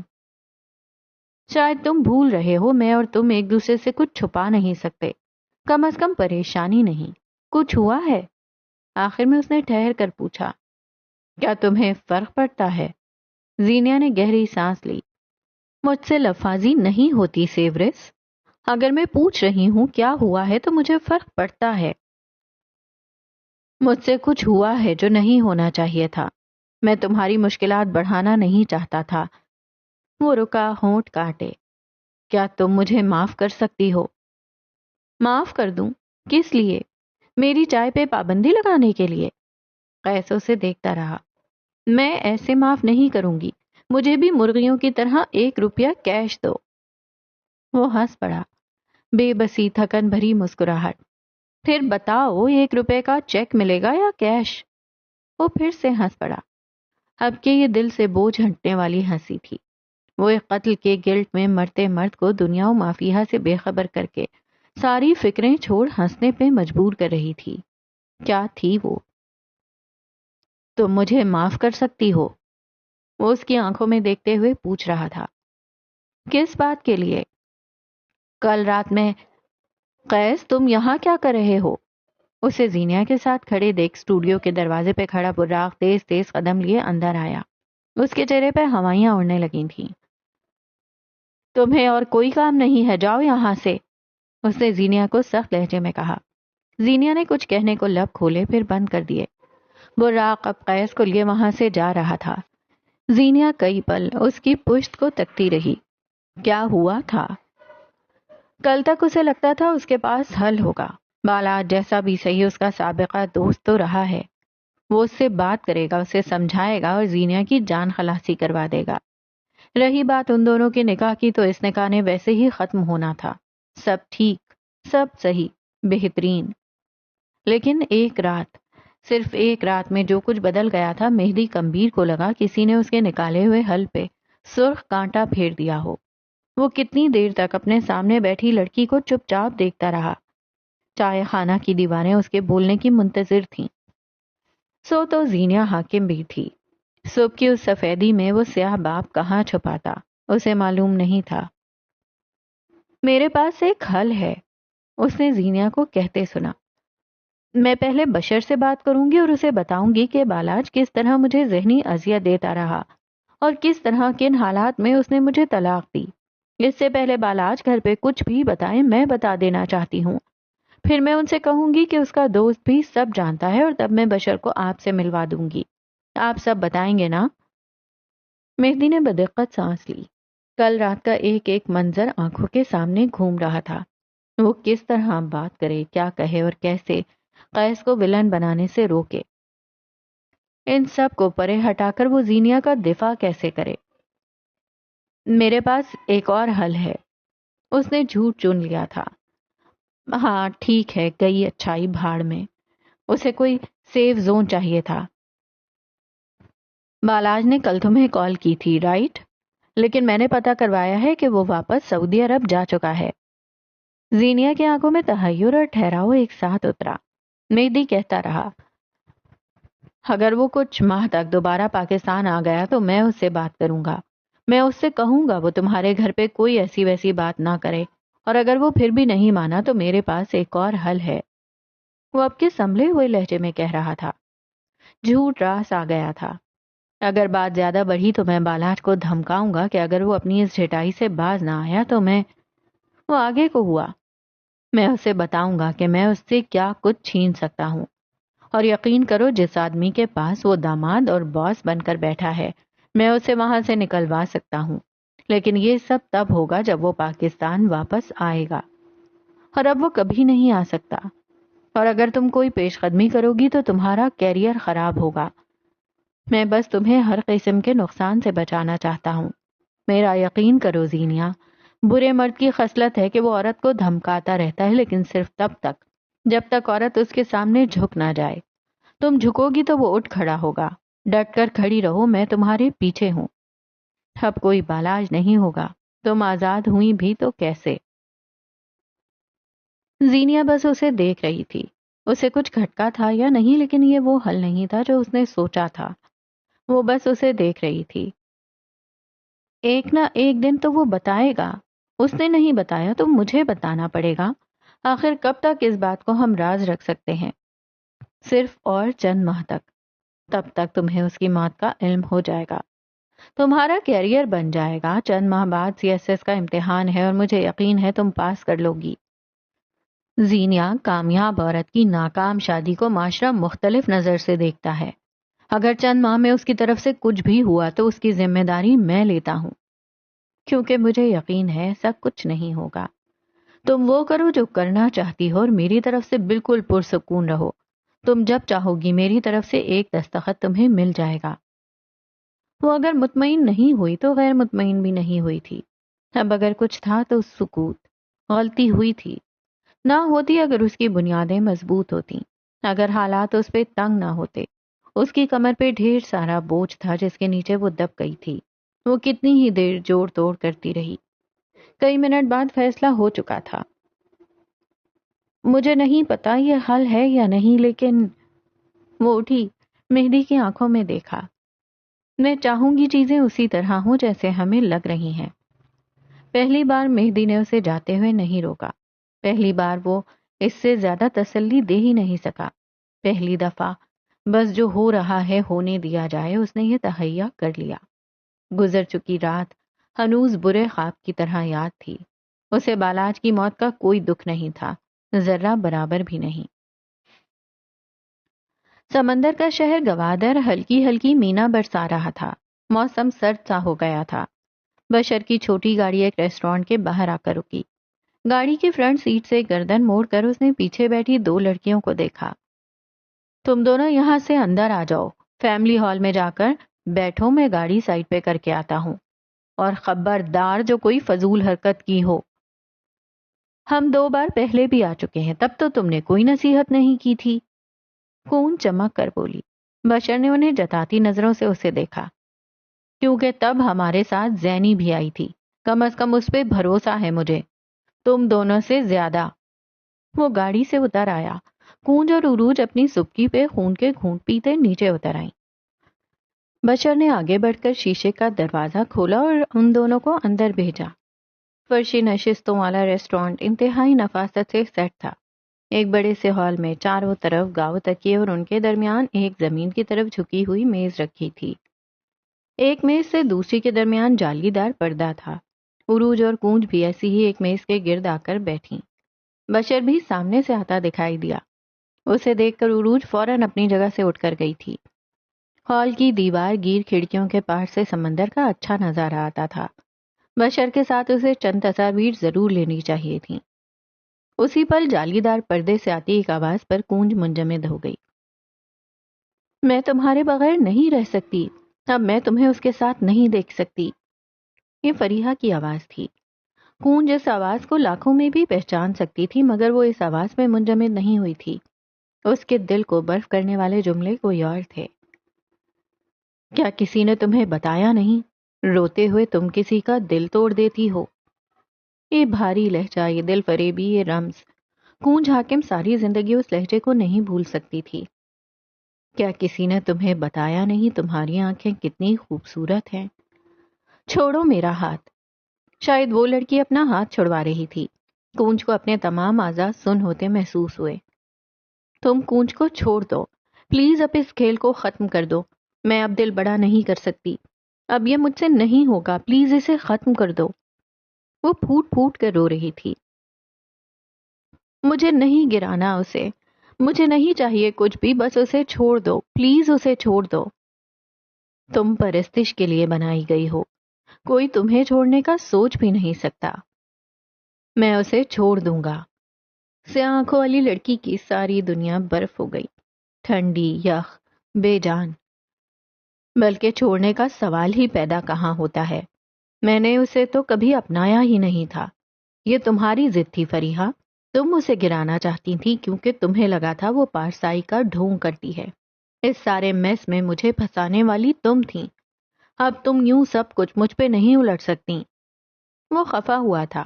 شاید تم بھول رہے ہو، میں اور تم ایک دوسرے سے کچھ چھپا نہیں سکتے، کم از کم پریشانی نہیں۔ کچھ ہوا ہے؟ آخر میں اس نے ٹھہر کر پوچھا۔ کیا تمہیں فرق پڑتا ہے؟ زینیا نے گہری سانس لی۔ مجھ سے لفاظی نہیں ہوتی سیورس، اگر میں پوچھ رہی ہوں کیا ہوا ہے تو مجھے فرق پڑتا ہے۔ مجھ سے کچھ ہوا ہے جو نہیں ہونا چاہیے تھا، میں تمہاری مشکلات بڑھانا نہیں چاہتا تھا۔ وہ رکا، ہونٹ کاٹے۔ کیا تم مجھے معاف کر سکتی ہو؟ معاف کر دوں؟ کس لیے؟ میری چائے پہ پابندی لگانے کے لیے؟ قیس اسے دیکھتا رہا۔ میں ایسے معاف نہیں کروں گی، مجھے بھی مرغیوں کی طرح 1 روپیہ کیش دو۔ وہ ہنس پڑا، بے بسی تھکن بھری مسکراہٹ۔ پھر بتاؤ، 1 روپے کا چیک ملے گا یا کیش؟ وہ پھر سے ہنس پڑا، اب کہ یہ دل سے بوجھ ہٹنے والی ہنسی تھی۔ وہ ایک قتل کے گلٹ میں مرتے مرد کو دنیا و مافیہا سے بے خبر کر کے ساری فکریں چھوڑ ہنسنے پہ مجبور کر رہی تھی۔ کیا تھی وہ؟ تم مجھے معاف کر سکتی ہو؟ وہ اس کی آنکھوں میں دیکھتے ہوئے پوچھ رہا تھا۔ کس بات کے لیے؟ کل رات میں قیس تم یہاں کیا کر رہے ہو؟ اسے زینیا کے ساتھ کھڑے دیکھ اسٹوڈیو کے دروازے پہ کھڑا براق تیز تیز قدم لیے اندر آیا۔ اس کے چہرے پہ ہوائیاں اڑنے لگی تھیں۔ تمہیں اور کوئی کام نہیں ہے، جاؤ یہاں سے، اس نے زینیا کو سخت لہجے میں کہا۔ زینیا نے کچھ کہنے کو لب کھولے پھر بند کر دیے۔ براق اب قیس کو لیے وہاں سے جا رہا تھا۔ زینیا کئی پل اس کی پشت کو تکتی رہی۔ کیا ہوا تھا؟ کل تک اسے لگتا تھا اس کے پاس حل ہوگا۔ بالا جیسا بھی صحیح اس کا سابقہ دوست تو رہا ہے، وہ اس سے بات کرے گا، اسے سمجھائے گا اور زینیا کی جان خلاصی کروا دے گا۔ رہی بات ان دونوں کے نکاح کی تو اس نکاح نے ویسے ہی ختم ہونا تھا، سب ٹھیک، سب صحیح، بہترین۔ لیکن ایک رات، صرف ایک رات میں جو کچھ بدل گیا تھا، مہدی کمبیر کو لگا کسی نے اس کے نکالے ہوئے حل پہ سرخ کانٹا پھیر دیا ہو۔ وہ کتنی دیر تک اپنے سامنے بیٹھی لڑکی کو چپ چاپ دیکھتا رہا۔ چائے خانہ کی دیواریں اس کے بولنے کی منتظر تھیں۔ سو تو زینیا حاکم بھی تھی۔ صبح کی اس سفیدی میں وہ سیاہ باپ کہاں چھپاتا، اسے معلوم نہیں تھا۔ میرے پاس ایک حل ہے، اس نے زینیا کو کہتے سنا۔ میں پہلے بشر سے بات کروں گی اور اسے بتاؤں گی کہ بالاج کس طرح مجھے ذہنی اذیت دیتا رہا اور کس طرح کن حالات میں اس نے مجھے طلاق دی۔ اس سے پہلے بالاج گھر پہ کچھ بھی بتائیں، میں بتا دینا چاہتی ہوں۔ پھر میں ان سے کہوں گی کہ اس کا دوست بھی سب جانتا ہے اور تب میں بشر کو آپ سے ملوا دوں گی۔ آپ سب بتائیں گے نا؟ مہدی نے بدقت سانس لی۔ کل رات کا ایک ایک منظر آنکھوں کے سامنے گھوم رہا تھا۔ وہ کس طرح بات کرے، کیا کہے اور کیسے قیس کو ولن بنانے سے روکے۔ ان سب کو پرے ہٹا کر وہ زینیا کا دفاع کیسے کرے؟ میرے پاس ایک اور حل ہے، اس نے جھوٹ چن لیا تھا۔ ہاں ٹھیک ہے، گئی اچھائی بھاڑ میں، اسے کوئی سیف زون چاہیے تھا۔ بالاج نے کل تمہیں کال کی تھی، رائٹ؟ لیکن میں نے پتہ کروایا ہے کہ وہ واپس سعودی عرب جا چکا ہے۔ زینیا کی آنکھوں میں تحیر اور ٹھہراؤ ایک ساتھ اترا۔ مہدی کہتا رہا، اگر وہ کچھ ماہ تک دوبارہ پاکستان آ گیا تو میں اس سے بات کروں گا، میں اس سے کہوں گا وہ تمہارے گھر پہ کوئی ایسی ویسی بات نہ کرے، اور اگر وہ پھر بھی نہیں مانا تو میرے پاس ایک اور حل ہے۔ وہ اب کے سنبھلے ہوئے لہجے میں کہہ رہا تھا۔ جھوٹ راس آ گیا تھا۔ اگر بات زیادہ بڑھی تو میں بالاج کو دھمکاؤں گا کہ اگر وہ اپنی اس جھٹائی سے باز نہ آیا تو وہ آگے کو ہوا، میں اسے بتاؤں گا کہ میں اس سے کیا کچھ چھین سکتا ہوں، اور یقین کرو جس آدمی کے پاس وہ داماد اور باس بن کر بیٹھا ہے، میں اسے وہاں سے نکلوا سکتا ہوں، لیکن یہ سب تب ہوگا جب وہ پاکستان واپس آئے گا، اور اب وہ کبھی نہیں آ سکتا۔ اور اگر تم کوئی پیش قدمی کرو گی تو تمہارا کیریئر خراب ہوگا۔ میں بس تمہیں ہر قسم کے نقصان سے بچانا چاہتا ہوں۔ میرا یقین کرو زینیا، برے مرد کی خصلت ہے کہ وہ عورت کو دھمکاتا رہتا ہے، لیکن صرف تب تک جب تک عورت اس کے سامنے جھک نہ جائے۔ تم جھکو گی تو وہ اٹھ کھڑا ہوگا۔ ڈٹ کر کھڑی رہو، میں تمہارے پیچھے ہوں۔ اب کوئی بالاج نہیں ہوگا، تم آزاد ہوئی بھی تو کیسے؟ زینیا بس اسے دیکھ رہی تھی۔ اسے کچھ کھٹکا تھا یا نہیں، لیکن یہ وہ حل نہیں تھا جو اس نے سوچا تھا۔ وہ بس اسے دیکھ رہی تھی۔ ایک نہ ایک دن تو وہ بتائے گا۔ اس نے نہیں بتایا تو مجھے بتانا پڑے گا۔ آخر کب تک اس بات کو ہم راز رکھ سکتے ہیں؟ صرف اور چند ماہ تک۔ تب تک تمہیں اس کی موت کا علم ہو جائے گا، تمہارا کیریئر بن جائے گا۔ چند ماہ بعد CSS کا امتحان ہے اور مجھے یقین ہے تم پاس کر لو گی۔ زینیا، کامیاب عورت کی ناکام شادی کو معاشرہ مختلف نظر سے دیکھتا ہے۔ اگر چند ماہ میں اس کی طرف سے کچھ بھی ہوا تو اس کی ذمہ داری میں لیتا ہوں، کیونکہ مجھے یقین ہے ایسا کچھ نہیں ہوگا۔ تم وہ کرو جو کرنا چاہتی ہو اور میری طرف سے بالکل پرسکون رہو۔ تم جب چاہو گی میری طرف سے ایک دستخط تمہیں مل جائے گا۔ وہ اگر مطمئن نہیں ہوئی تو غیر مطمئن بھی نہیں ہوئی تھی۔ اب اگر کچھ تھا تو سکوت۔ غلطی ہوئی تھی، نہ ہوتی اگر اس کی بنیادیں مضبوط ہوتی، اگر حالات اس پہ تنگ نہ ہوتے۔ اس کی کمر پہ ڈھیر سارا بوجھ تھا جس کے نیچے وہ دب گئی تھی۔ وہ کتنی ہی دیر جوڑ توڑ کرتی رہی۔ کئی منٹ بعد فیصلہ ہو چکا تھا۔ مجھے نہیں پتا یہ حل ہے یا نہیں، لیکن وہ اٹھی، مہدی کی آنکھوں میں دیکھا۔ میں چاہوں گی چیزیں اسی طرح ہوں جیسے ہمیں لگ رہی ہیں۔ پہلی بار مہدی نے اسے جاتے ہوئے نہیں روکا۔ پہلی بار وہ اس سے زیادہ تسلی دے ہی نہیں سکا۔ پہلی دفعہ بس جو ہو رہا ہے ہونے دیا جائے، اس نے یہ تہیا کر لیا۔ گزر چکی رات ہنوز برے خواب کی طرح یاد تھی۔ اسے بالاج کی موت کا کوئی دکھ نہیں تھا، ذرہ برابر بھی نہیں۔ سمندر کا شہر گوادر ہلکی ہلکی مینا برسا رہا تھا۔ موسم سرد سا ہو گیا تھا۔ بشر کی چھوٹی گاڑی ایک ریسٹورانٹ کے باہر آ کر رکی۔ گاڑی کی فرنٹ سیٹ سے گردن موڑ کر اس نے پیچھے بیٹھی 2 لڑکیوں کو دیکھا۔ تم دونوں یہاں سے اندر آ جاؤ، فیملی ہال میں جا کر بیٹھو، میں گاڑی سائڈ پہ کر کے آتا ہوں، اور خبردار جو کوئی فضول حرکت کی ہو۔ ہم 2 بار پہلے بھی آ چکے ہیں، تب تو تم نے کوئی نصیحت نہیں کی تھی۔ خون چمک کر بولی۔ بشر نے انہیں جتاتی نظروں سے اسے دیکھا۔ کیونکہ تب ہمارے ساتھ زینی بھی آئی تھی، کم از کم اس پہ بھروسہ ہے مجھے، تم دونوں سے زیادہ۔ وہ گاڑی سے اتر آیا۔ کونج اور عروج اپنی سبکی پہ خون کے گھونٹ پیتے نیچے اتر آئیں۔ بشر نے آگے بڑھ کر شیشے کا دروازہ کھولا اور ان دونوں کو اندر بھیجا۔ فرشی نشستوں والا ریسٹورانٹ انتہائی نفاست سے سیٹ تھا۔ ایک بڑے سے ہال میں چاروں طرف گاؤ تکیے اور ان کے درمیان ایک زمین کی طرف جھکی ہوئی میز رکھی تھی۔ ایک میز سے دوسری کے درمیان جالی دار پردہ تھا۔ عروج اور کونج بھی ایسی ہی ایک میز کے گرد آ کر بیٹھیں۔ بشر بھی سامنے سے آتا دکھائی دیا۔ اسے دیکھ کر عروج فوراً اپنی جگہ سے اٹھ کر گئی تھی۔ ہال کی دیوار گیر کھڑکیوں کے پار سے سمندر کا اچھا نظارہ آتا تھا۔ بشر کے ساتھ اسے چند تصاویر ضرور لینی چاہیے تھیں۔ اسی پل جالی دار پردے سے آتی ایک آواز پر کونج منجمد ہو گئی۔ میں تمہارے بغیر نہیں رہ سکتی، اب میں تمہیں اس کے ساتھ نہیں دیکھ سکتی۔ یہ فریحہ کی آواز تھی۔ کونج اس آواز کو لاکھوں میں بھی پہچان سکتی تھی، مگر وہ اس آواز میں منجمد نہیں ہوئی تھی۔ اس کے دل کو برف کرنے والے جملے کوئی اور تھے۔ کیا کسی نے تمہیں بتایا نہیں؟ روتے ہوئے تم کسی کا دل توڑ دیتی ہو۔ یہ بھاری لہجہ، یہ دل فریبی، یہ رمز۔ کونج حاکم ساری زندگی اس لہجے کو نہیں بھول سکتی تھی۔ کیا کسی نے تمہیں بتایا نہیں تمہاری آنکھیں کتنی خوبصورت ہیں؟ چھوڑو میرا ہاتھ۔ شاید وہ لڑکی اپنا ہاتھ چھڑوا رہی تھی۔ کونج کو اپنے تمام اعضاء سن ہوتے محسوس ہوئے۔ تم کونج کو چھوڑ دو پلیز، اب اس کھیل کو ختم کر دو۔ میں اب دل بڑا نہیں کر سکتی، اب یہ مجھ سے نہیں ہوگا، پلیز اسے ختم کر دو۔ وہ پھوٹ پھوٹ کر رو رہی تھی۔ مجھے نہیں گرانا اسے، مجھے نہیں چاہیے کچھ بھی، بس اسے چھوڑ دو پلیز، اسے چھوڑ دو۔ تم پرستش کے لیے بنائی گئی ہو، کوئی تمہیں چھوڑنے کا سوچ بھی نہیں سکتا۔ میں اسے چھوڑ دوں گا۔ سیاہ آنکھوں والی لڑکی کی ساری دنیا برف ہو گئی، ٹھنڈی، یخ، بے جان۔ بلکہ چھوڑنے کا سوال ہی پیدا کہاں ہوتا ہے، میں نے اسے تو کبھی اپنایا ہی نہیں تھا۔ یہ تمہاری ضد تھی فریحہ، تم اسے گرانا چاہتی تھی کیونکہ تمہیں لگا تھا وہ پارسائی کا ڈھونگ کرتی ہے۔ اس سارے میس میں مجھے پھنسانے والی تم تھی۔ اب تم یوں سب کچھ مجھ پہ نہیں الٹ سکتی۔ وہ خفا ہوا تھا۔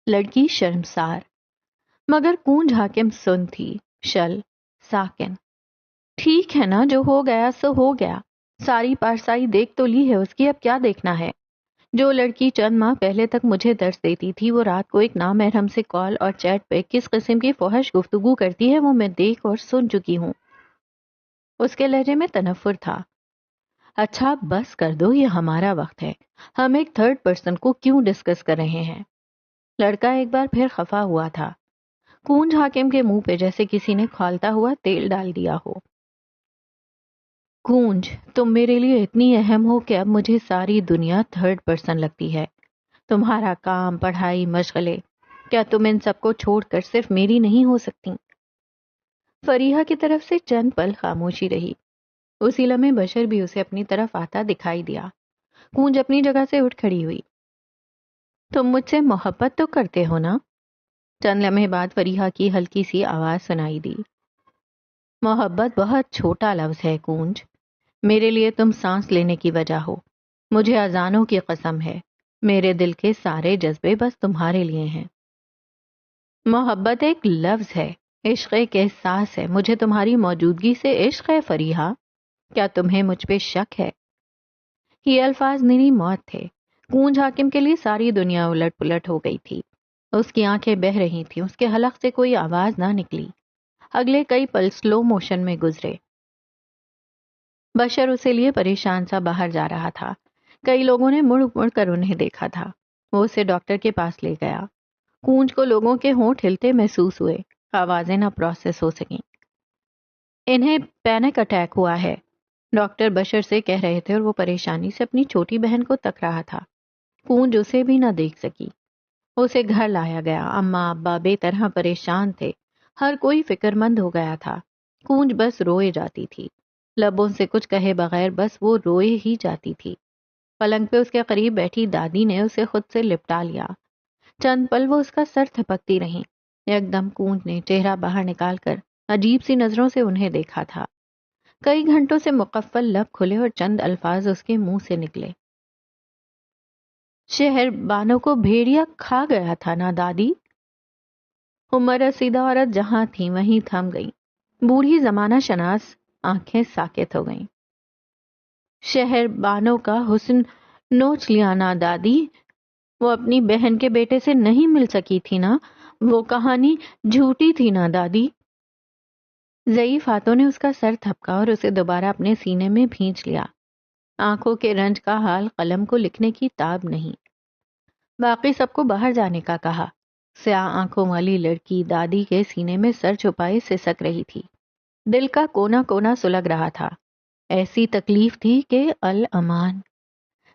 لڑکی شرمسار، مگر کونج حاکم سن تھی، شل، ساکن۔ ٹھیک ہے نا، جو ہو گیا سو ہو گیا، ساری پارسائی دیکھ تو لی ہے اس کی، اب کیا دیکھنا ہے؟ جو لڑکی چند ماہ پہلے تک مجھے درس دیتی تھی، وہ رات کو ایک نامحرم سے کال اور چیٹ پہ کس قسم کی فحش گفتگو کرتی ہے وہ میں دیکھ اور سن چکی ہوں۔ اس کے لہجے میں تنفر تھا۔ اچھا بس کر دو، یہ ہمارا وقت ہے، ہم ایک تھرڈ پرسن کو کیوں ڈسکس کر رہے ہیں؟ لڑکا ایک بار پھر خفا ہوا تھا۔ کونج حاکم کے منہ پہ جیسے کسی نے کھولتا ہوا تیل ڈال دیا ہو۔ کونج، تم میرے لیے اتنی اہم ہو کہ اب مجھے ساری دنیا تھرڈ پرسن لگتی ہے۔ تمہارا کام، پڑھائی، مشغلے، کیا تم ان سب کو چھوڑ کر صرف میری نہیں ہو سکتی؟ فریحہ کی طرف سے چند پل خاموشی رہی۔ اسی لمحے بشر بھی اسے اپنی طرف آتا دکھائی دیا۔ کونج اپنی جگہ سے اٹھ کھڑی ہوئی۔ تم مجھ سے محبت تو کرتے ہو نا؟ چند لمحے بعد فریحہ کی ہلکی سی آواز سنائی دی۔ محبت بہت چھوٹا لفظ ہے کونج، میرے لیے تم سانس لینے کی وجہ ہو۔ مجھے اذانوں کی قسم ہے، میرے دل کے سارے جذبے بس تمہارے لیے ہیں۔ محبت ایک لفظ ہے، عشق ایک احساس ہے، مجھے تمہاری موجودگی سے عشق ہے فریحہ، کیا تمہیں مجھ پہ شک ہے؟ یہ الفاظ میری موت تھے۔ کونج حاکم کے لیے ساری دنیا الٹ پلٹ ہو گئی تھی۔ اس کی آنکھیں بہہ رہی تھیں، اس کے حلق سے کوئی آواز نہ نکلی۔ اگلے کئی پل سلو موشن میں گزرے۔ بشر اسے لیے پریشان سا باہر جا رہا تھا۔ کئی لوگوں نے مڑ مڑ کر انہیں دیکھا تھا۔ وہ اسے ڈاکٹر کے پاس لے گیا۔ کونج کو لوگوں کے ہونٹ ہلتے محسوس ہوئے، آوازیں نہ پروسیس ہو سکیں۔ انہیں پینک اٹیک ہوا ہے، ڈاکٹر بشر سے کہہ رہے تھے، اور وہ پریشانی سے اپنی چھوٹی بہن کو تک رہا تھا۔ کونج اسے بھی نہ دیکھ سکی۔ اسے گھر لایا گیا۔ اماں ابا بے طرح پریشان تھے، ہر کوئی فکر مند ہو گیا تھا۔ کونج بس روئے جاتی تھی، لبوں سے کچھ کہے بغیر بس وہ روئے ہی جاتی تھی۔ پلنگ پہ اس کے قریب بیٹھی دادی نے اسے خود سے لپٹا لیا۔ چند پل وہ اس کا سر تھپکتی رہیں۔ ایک دم کونج نے چہرہ باہر نکال کر عجیب سی نظروں سے انہیں دیکھا تھا۔ کئی گھنٹوں سے مقفل لب کھلے اور چند الفاظ اس کے منہ سے نکلے۔ شہر بانوں کو بھیڑیا کھا گیا تھا نا دادی؟ عمر رسیدہ عورت جہاں تھی وہیں تھم گئی۔ بوڑھی زمانہ شناس آنکھیں ساکت ہو گئیں۔ شہر بانوں کا حسن نوچ لیا نا دادی؟ وہ اپنی بہن کے بیٹے سے نہیں مل سکی تھی نا؟ وہ کہانی جھوٹی تھی نا دادی؟ ضعیف ہاتھوں نے اس کا سر تھپکا اور اسے دوبارہ اپنے سینے میں بھینچ لیا۔ آنکھوں کے رنج کا حال قلم کو لکھنے کی تاب نہیں۔ باقی سب کو باہر جانے کا کہا۔ سیاہ آنکھوں والی لڑکی دادی کے سینے میں سر چھپائے سسک رہی تھی۔ دل کا کونا کونا سلگ رہا تھا۔ ایسی تکلیف تھی کہ الامان۔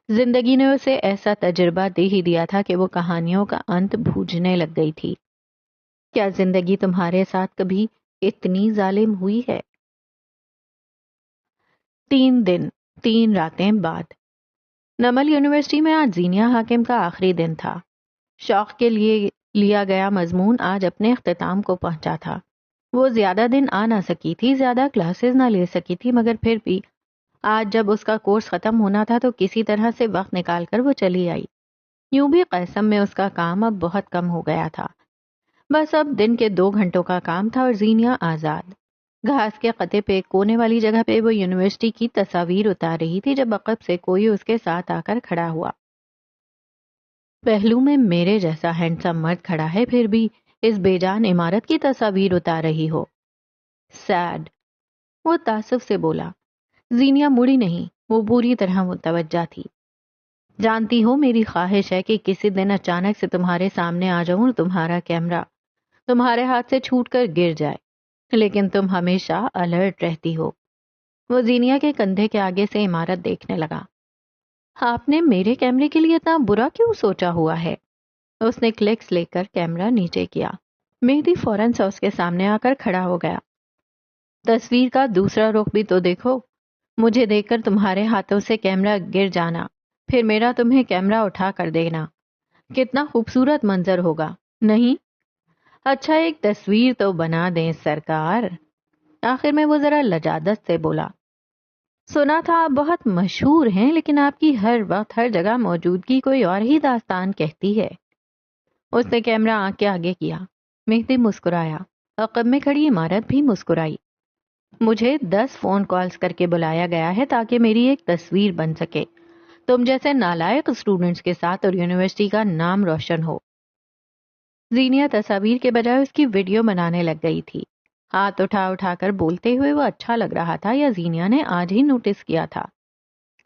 زندگی نے اسے ایسا تجربہ دے ہی دیا تھا کہ وہ کہانیوں کا انت بوجھنے لگ گئی تھی۔ کیا زندگی تمہارے ساتھ کبھی اتنی ظالم ہوئی ہے؟ 3 دن 3 راتیں بعد نمل یونیورسٹی میں آج زینیا حاکم کا آخری دن تھا۔ شوق کے لیے لیا گیا مضمون آج اپنے اختتام کو پہنچا تھا۔ وہ زیادہ دن آ نہ سکی تھی، زیادہ کلاسز نہ لے سکی تھی، مگر پھر بھی آج جب اس کا کورس ختم ہونا تھا تو کسی طرح سے وقت نکال کر وہ چلی آئی۔ یوں بھی قیصم میں اس کا کام اب بہت کم ہو گیا تھا۔ بس اب دن کے 2 گھنٹوں کا کام تھا اور زینیا آزاد۔ گھاس کے قطعے پہ ایک کونے والی جگہ پہ وہ یونیورسٹی کی تصاویر اتار رہی تھی جب عقب سے کوئی اس کے ساتھ آ کر کھڑا ہوا۔ پہلو میں میرے جیسا ہینڈسم مرد کھڑا ہے، پھر بھی اس بے جان عمارت کی تصاویر اتار رہی ہو۔ سیڈ، وہ تعصب سے بولا۔ زینیا مڑی نہیں، وہ پوری طرح متوجہ تھی۔ جانتی ہو میری خواہش ہے کہ کسی دن اچانک سے تمہارے سامنے آ جاؤں اور تمہارا کیمرہ تمہارے ہاتھ سے چھوٹ کر گر جائے، لیکن تم ہمیشہ الرٹ رہتی ہو۔ وہ زینیا کے کندھے کے آگے سے عمارت دیکھنے لگا۔ آپ نے میرے کیمرے کے لیے اتنا برا کیوں سوچا ہوا ہے؟ اس نے کلکس لے کر کیمرہ نیچے کیا۔ مہدی فوراً سے اس کے سامنے آ کر کھڑا ہو گیا۔ تصویر کا دوسرا رخ بھی تو دیکھو، مجھے دیکھ کر تمہارے ہاتھوں سے کیمرہ گر جانا، پھر میرا تمہیں کیمرہ اٹھا کر دینا، کتنا خوبصورت منظر ہوگا، نہیں؟ اچھا ایک تصویر تو بنا دیں سرکار۔ آخر میں وہ ذرا لجاجت سے بولا۔ سنا تھا آپ بہت مشہور ہیں، لیکن آپ کی ہر وقت ہر جگہ موجودگی کوئی اور ہی داستان کہتی ہے۔ اس نے کیمرہ آنکھ کے آگے کیا۔ مہدی مسکرایا۔ عقب میں کھڑی عمارت بھی مسکرائی۔ مجھے 10 فون کالز کر کے بلایا گیا ہے تاکہ میری ایک تصویر بن سکے، تم جیسے نالائق اسٹوڈنٹس کے ساتھ، اور یونیورسٹی کا نام روشن ہو۔ زینیا تصاویر کے بجائے اس کی ویڈیو بنانے لگ گئی تھی۔ ہاتھ اٹھا اٹھا کر بولتے ہوئے وہ اچھا لگ رہا تھا، یا زینیا نے آج ہی نوٹس کیا تھا؟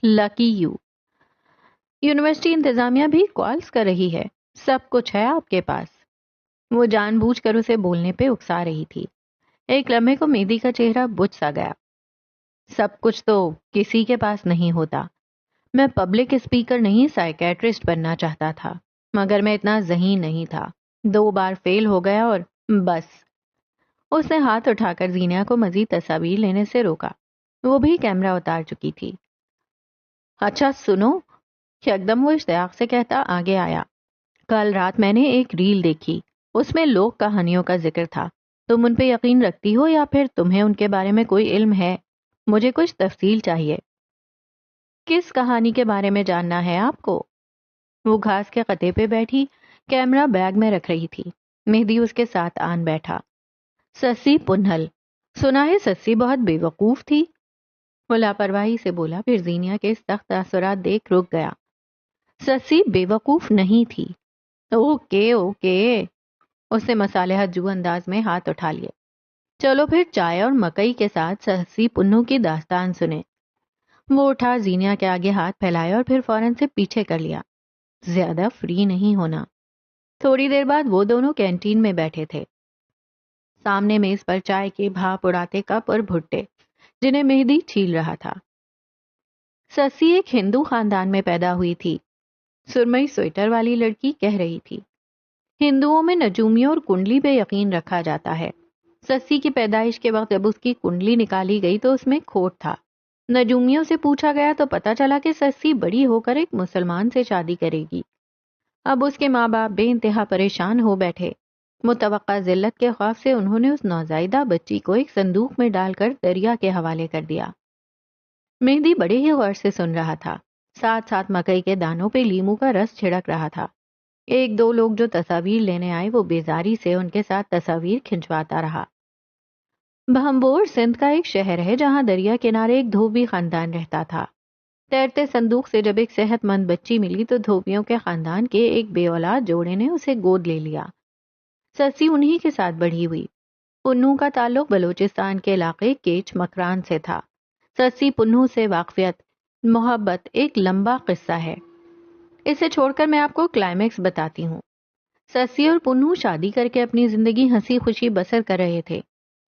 لکی یو، یونیورسٹی انتظامیہ بھی کالز کر رہی ہے، سب کچھ ہے آپ کے پاس۔ وہ جان بوجھ کر اسے بولنے پہ اکسا رہی تھی۔ ایک لمحے کو مہدی کا چہرہ بجھ سا گیا۔ سب کچھ تو کسی کے پاس نہیں ہوتا۔ میں پبلک اسپیکر نہیں، سائیکیٹرسٹ بننا چاہتا تھا، مگر میں اتنا ذہین نہیں تھا۔ 2 بار فیل ہو گیا اور بس۔ اس نے ہاتھ اٹھا کر زینیا کو مزید تصاویر لینے سے روکا۔ وہ بھی کیمرہ اتار چکی تھی۔ اچھا سنو، یکدم وہ اشتیاق سے کہتا آگے آیا۔ کل رات میں نے ایک ریل دیکھی، اس میں لوک کہانیوں کا ذکر تھا۔ تم ان پہ یقین رکھتی ہو یا پھر تمہیں ان کے بارے میں کوئی علم ہے؟ مجھے کچھ تفصیل چاہیے۔ کس کہانی کے بارے میں جاننا ہے آپ کو؟ وہ گھاس کے قطعے پہ بیٹھی کیمرہ بیگ میں رکھ رہی تھی۔ مہدی اس کے ساتھ آن بیٹھا۔ سسی پنہل، سنا ہے سسی بہت بے وقوف تھی؟ وہ لاپرواہی سے بولا، پھر زینیا کے سخت تاثرات دیکھ رک گیا۔ سسی بے وقوف نہیں تھی۔ اوکے اوکے، اس نے مصالحت جو انداز میں ہاتھ اٹھا لیے۔ چلو پھر چائے اور مکئی کے ساتھ سسی پنو کی داستان سنیں۔ وہ اٹھا، زینیا کے آگے ہاتھ پھیلائے اور پھر فوراً سے پیچھے کر لیا۔ زیادہ فری نہیں ہونا۔ تھوڑی دیر بعد وہ دونوں کینٹین میں بیٹھے تھے۔ سامنے میز پر چائے کے بھاپ اڑاتے کپ اور بھٹے، جنہیں مہدی چھیل رہا تھا۔ سسی ایک ہندو خاندان میں پیدا ہوئی تھی، سرمئی سویٹر والی لڑکی کہہ رہی تھی۔ ہندوؤں میں نجومیوں اور کنڈلی پہ یقین رکھا جاتا ہے۔ سسی کی پیدائش کے وقت جب اس کی کنڈلی نکالی گئی تو اس میں کھوٹ تھا۔ نجومیوں سے پوچھا گیا تو پتا چلا کہ سسی بڑی ہو کر ایک مسلمان سے شادی کرے گی۔ اب اس کے ماں باپ بے انتہا پریشان ہو بیٹھے۔ متوقع ذلت کے خوف سے انہوں نے اس نوزائیدہ بچی کو ایک صندوق میں ڈال کر دریا کے حوالے کر دیا۔ مہدی بڑے ہی غور سے سن رہا تھا، ساتھ ساتھ مکئی کے دانوں پہ لیمو کا رس چھڑک رہا تھا۔ 1-2 لوگ جو تصاویر لینے آئے وہ بیزاری سے ان کے ساتھ تصاویر کھنچواتا رہا۔ بھمبور سندھ کا ایک شہر ہے جہاں دریا کنارے ایک دھوبی خاندان رہتا تھا۔ تیرتے صندوق سے جب ایک صحت مند بچی ملی تو دھوبیوں کے خاندان کے ایک بے اولاد جوڑے نے اسے گود لے لیا۔ سسی انہی کے ساتھ بڑھی ہوئی۔ پنو کا تعلق بلوچستان کے علاقے کیچ مکران سے تھا۔ سسی پنو سے واقفیت، محبت ایک لمبا قصہ ہے۔ اسے چھوڑ کر میں آپ کو کلائمیکس بتاتی ہوں۔ سسی اور پنو شادی کر کے اپنی زندگی ہنسی خوشی بسر کر رہے تھے۔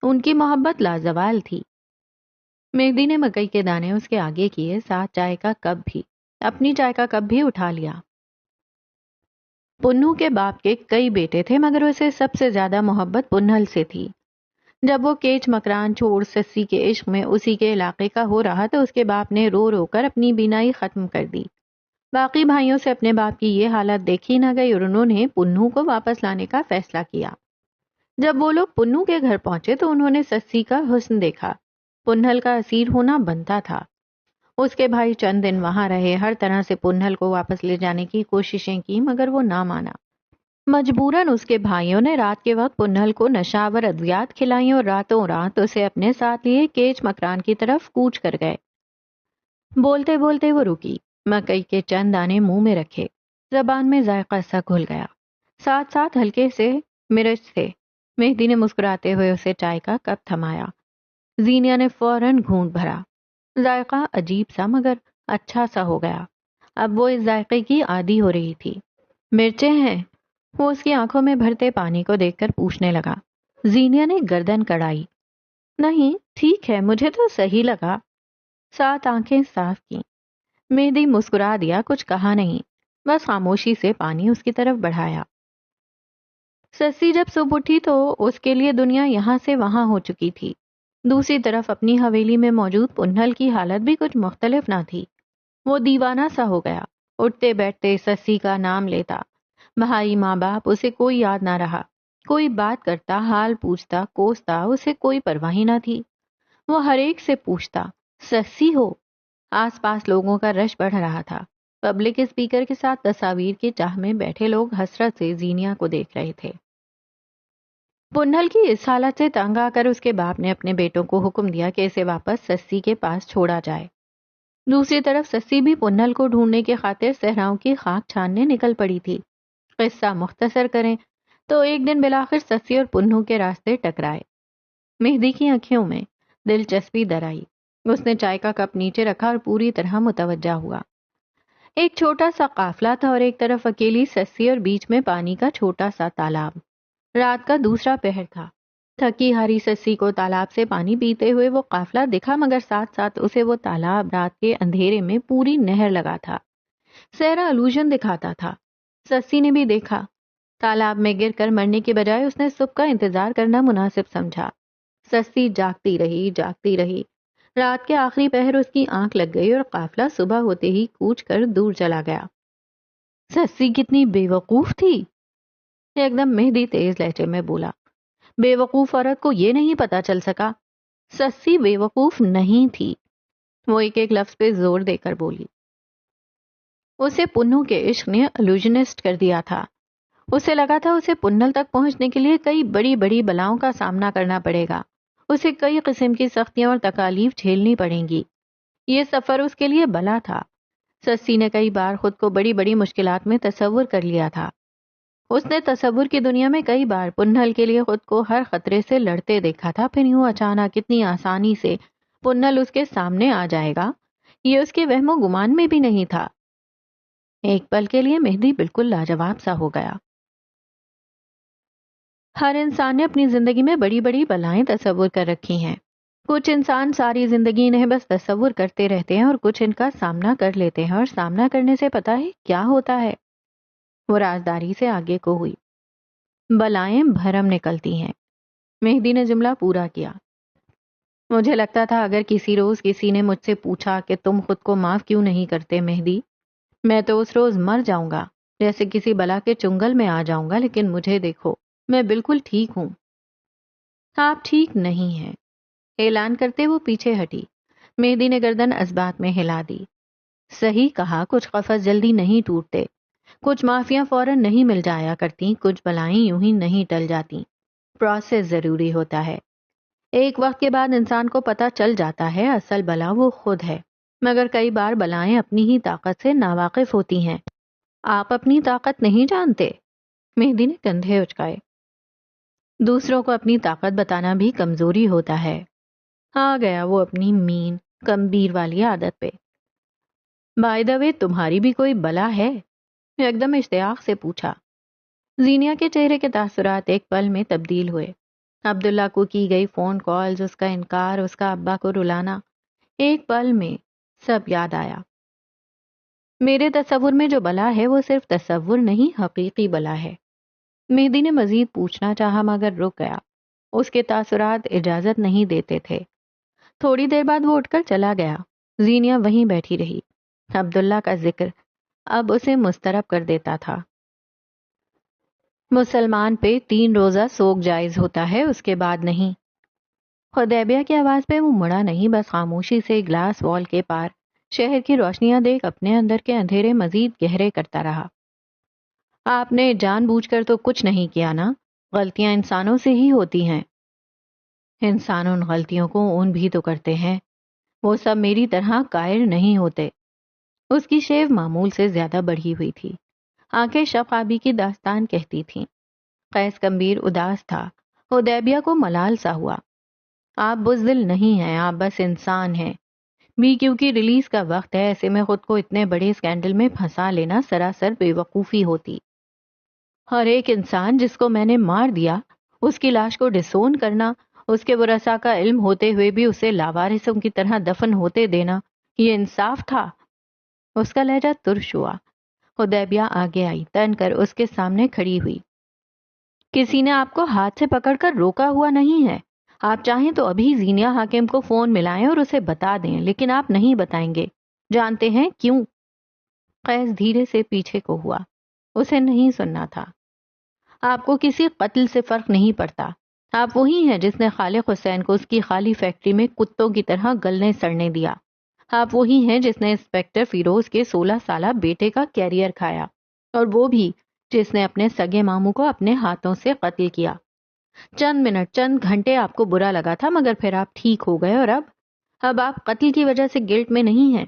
ان کی محبت لازوال تھی۔ مہدی نے مکئی کے دانے اس کے آگے کیے، ساتھ چائے کا کپ بھی۔ اپنی چائے کا کپ بھی اٹھا لیا۔ پنو کے باپ کے کئی بیٹے تھے مگر اسے سب سے زیادہ محبت پنہل سے تھی۔ جب وہ کیچ مکران چھوڑ سسی کے عشق میں اسی کے علاقے کا ہو رہا تو اس کے باپ نے رو رو کر اپنی بینائی ختم کر دی۔ باقی بھائیوں سے اپنے باپ کی یہ حالت دیکھی نہ گئی اور انہوں نے پنو کو واپس لانے کا فیصلہ کیا۔ جب وہ لوگ پنو کے گھر پہنچے تو انہوں نے سسی کا حسن دیکھا۔ پنہل کا اسیر ہونا بنتا تھا۔ اس کے بھائی چند دن وہاں رہے، ہر طرح سے پنہل کو واپس لے جانے کی کوششیں کی مگر وہ نہ مانا۔ مجبوراً اس کے بھائیوں نے رات کے وقت پنہل کو نشاور ادویات کھلائیں اور راتوں رات اسے اپنے ساتھ لیے کیچ مکران کی طرف کوچ کر گئے۔ بولتے بولتے وہ رکی، مکئی کے چند دانے منہ میں رکھے، زبان میں ذائقہ سا گھل گیا، ساتھ ساتھ ہلکے سے مرچ سے۔ مہدی نے مسکراتے ہوئے اسے چائے کا کپ تھمایا۔ زینیا نے فوراً گھونٹ بھرا۔ ذائقہ عجیب سا مگر اچھا سا ہو گیا۔ اب وہ اس ذائقے کی عادی ہو رہی تھی۔ مرچیں ہیں؟ وہ اس کی آنکھوں میں بھرتے پانی کو دیکھ کر پوچھنے لگا۔ زینیا نے گردن کڑائی۔ نہیں ٹھیک ہے، مجھے تو صحیح لگا۔ 7 آنکھیں صاف کی. مہدی مسکرا دیا, کچھ کہا نہیں, بس خاموشی سے پانی اس کی طرف بڑھایا. سسی جب صبح اٹھی تو اس کے لیے دنیا یہاں سے وہاں ہو چکی تھی. دوسری طرف اپنی حویلی میں موجود پنہل کی حالت بھی کچھ مختلف نہ تھی. وہ دیوانہ سا ہو گیا. اٹھتے بیٹھتے سسی کا نام لیتا. بھائی ماں باپ اسے کوئی یاد نہ رہا. کوئی بات کرتا, حال پوچھتا, کوستا, اسے کوئی پرواہ نہ تھی. وہ ہر ایک سے پوچھتا, سسی ہو؟ آس پاس لوگوں کا رش بڑھ رہا تھا. پبلک اسپیکر کے ساتھ تصاویر کے چاہ میں بیٹھے لوگ حسرت سے زینیا کو دیکھ رہے تھے. پنہل کی اس حالت سے تنگ آ کر اس کے باپ نے اپنے بیٹوں کو حکم دیا کہ اسے واپس سسی کے پاس چھوڑا جائے. دوسری طرف سسی بھی پنہل کو ڈھونڈنے کی خاطر صحراؤں کی خاک چھاننے نکل پڑی تھی. قصہ مختصر کریں تو ایک دن بلاخر سسی اور پنہو کے راستے ٹکرائے. مہدی کی آنکھوں میں دلچسپی در آئی. اس نے چائے کا کپ نیچے رکھا اور پوری طرح متوجہ ہوا. ایک چھوٹا سا قافلہ تھا اور ایک طرف اکیلی سسی اور بیچ میں پانی کا چھوٹا سا تالاب. رات کا دوسرا پہر تھا. تھکی ہاری سسی کو تالاب سے پانی پیتے ہوئے وہ قافلہ دکھا, مگر ساتھ ساتھ اسے وہ تالاب رات کے اندھیرے میں پوری نہر لگا تھا. صحرا الوژن دکھاتا تھا. سسی نے بھی دیکھا. تالاب میں گر کر مرنے کے بجائے اس نے صبح کا انتظار کرنا مناسب سمجھا. سسی جاگتی رہی. رات کے آخری پہر اس کی آنکھ لگ گئی اور قافلہ صبح ہوتے ہی کوچ کر دور چلا گیا. سسی کتنی بے وقوف تھی. ایک دم مہدی تیز لہجے میں بولا. بے وقوف عورت کو یہ نہیں پتا چل سکا. سسی بے وقوف نہیں تھی. وہ ایک ایک لفظ پہ زور دے کر بولی. اسے پنہو کے عشق نے الوژنسٹ کر دیا تھا. اسے لگا تھا اسے پنہل تک پہنچنے کے لیے کئی بڑی بڑی بلاؤں کا سامنا کرنا پڑے گا. اسے کئی قسم کی سختیاں اور تکالیف جھیلنی پڑیں گی. یہ سفر اس کے لیے بلا تھا. سسی نے کئی بار خود کو بڑی بڑی مشکلات میں تصور کر لیا تھا. اس نے تصور کی دنیا میں کئی بار پنہل کے لیے خود کو ہر خطرے سے لڑتے دیکھا تھا. پھر یوں اچانک اتنی آسانی سے پنہل اس کے سامنے آ جائے گا, یہ اس کے وہم و گمان میں بھی نہیں تھا. ایک پل کے لیے مہدی بالکل لاجواب سا ہو گیا. ہر انسان نے اپنی زندگی میں بڑی بڑی بلائیں تصور کر رکھی ہیں. کچھ انسان ساری زندگی انہیں بس تصور کرتے رہتے ہیں اور کچھ ان کا سامنا کر لیتے ہیں, اور سامنا کرنے سے پتہ ہے کیا ہوتا ہے. وہ رازداری سے آگے کو ہوئی. بلائیں بھرم نکلتی ہیں. مہدی نے جملہ پورا کیا. مجھے لگتا تھا اگر کسی روز کسی نے مجھ سے پوچھا کہ تم خود کو معاف کیوں نہیں کرتے مہدی, میں تو اس روز مر جاؤں گا, جیسے کسی بلا کے چنگل میں آ جاؤں گا. لیکن مجھے دیکھو, میں بالکل ٹھیک ہوں. آپ ٹھیک نہیں ہیں, اعلان کرتے وہ پیچھے ہٹی. مہدی نے گردن اسبات میں ہلا دی. صحیح کہا, کچھ قفس جلدی نہیں ٹوٹتے, کچھ معافیاں فوراً نہیں مل جایا کرتی, کچھ بلائیں یوں ہی نہیں ٹل جاتی. پروسیس ضروری ہوتا ہے. ایک وقت کے بعد انسان کو پتہ چل جاتا ہے اصل بلا وہ خود ہے. مگر کئی بار بلائیں اپنی ہی طاقت سے ناواقف ہوتی ہیں. آپ اپنی طاقت نہیں جانتے. مہدی نے کندھے اچکائے. دوسروں کو اپنی طاقت بتانا بھی کمزوری ہوتا ہے. آ گیا وہ اپنی مین کمبیر والی عادت پہ. بائی دا وے, تمہاری بھی کوئی بلا ہے؟ ایک دم اشتیاق سے پوچھا. زینیا کے چہرے کے تاثرات ایک پل میں تبدیل ہوئے. عبداللہ کو کی گئی فون کالز, اس کا انکار, اس کا ابا کو رلانا, ایک پل میں سب یاد آیا. میرے تصور میں جو بلا ہے وہ صرف تصور نہیں, حقیقی بلا ہے. مہدی نے مزید پوچھنا چاہا مگر رک گیا. اس کے تاثرات اجازت نہیں دیتے تھے. تھوڑی دیر بعد وہ اٹھ کر چلا گیا. زینیا وہیں بیٹھی رہی. عبداللہ کا ذکر اب اسے مضطرب کر دیتا تھا. مسلمان پہ 3 روزہ سوگ جائز ہوتا ہے, اس کے بعد نہیں. حدیبیہ کی آواز پہ وہ مڑا نہیں, بس خاموشی سے گلاس وال کے پار شہر کی روشنیاں دیکھ اپنے اندر کے اندھیرے مزید گہرے کرتا رہا. آپ نے جان بوجھ کر تو کچھ نہیں کیا نا, غلطیاں انسانوں سے ہی ہوتی ہیں. انسان ان غلطیوں کو اون بھی تو کرتے ہیں, وہ سب میری طرح قائر نہیں ہوتے. اس کی شیو معمول سے زیادہ بڑھی ہوئی تھی. آنکھیں شفقابی کی داستان کہتی تھیں. قیس کمبیر اداس تھا. حدیبیہ کو ملال سا ہوا. آپ بزدل نہیں ہیں, آپ بس انسان ہیں. بی کیو کی ریلیز کا وقت ہے, ایسے میں خود کو اتنے بڑے اسکینڈل میں پھنسا لینا سراسر بے وقوفی ہوتی. اور ایک انسان جس کو میں نے مار دیا, اس کی لاش کو ڈسون کرنا اس کے ورثاء کا علم ہوتے ہوئے بھی اسے لاوارثوں کی طرح دفن ہوتے دینا یہ انصاف تھا؟ اس کا لہجہ ترش ہوا۔ حدیبیہ آگے آئی، تن کر اس کے سامنے کھڑی ہوئی۔ کسی نے آپ کو ہاتھ سے پکڑ کر روکا ہوا نہیں ہے۔ آپ چاہیں تو ابھی زینیہ حاکم کو فون ملائیں اور اسے بتا دیں، لیکن آپ نہیں بتائیں گے۔ جانتے ہیں کیوں؟ قیس دھیرے سے پیچھے کو ہوا، اسے نہیں سننا تھا۔ آپ کو کسی قتل سے فرق نہیں پڑتا۔ آپ وہی ہیں جس نے خالق حسین کو اس کی خالی فیکٹری میں کتوں کی طرح گلنے سڑنے دیا۔ آپ وہی ہیں جس نے انسپیکٹر فیروز کے 16 سالہ بیٹے کا کیریئر کھایا، اور وہ بھی جس نے اپنے سگے ماموں کو اپنے ہاتھوں سے قتل کیا۔ چند منٹ، چند گھنٹے آپ کو برا لگا تھا، مگر پھر آپ ٹھیک ہو گئے، اور اب آپ قتل کی وجہ سے گلٹ میں نہیں ہیں،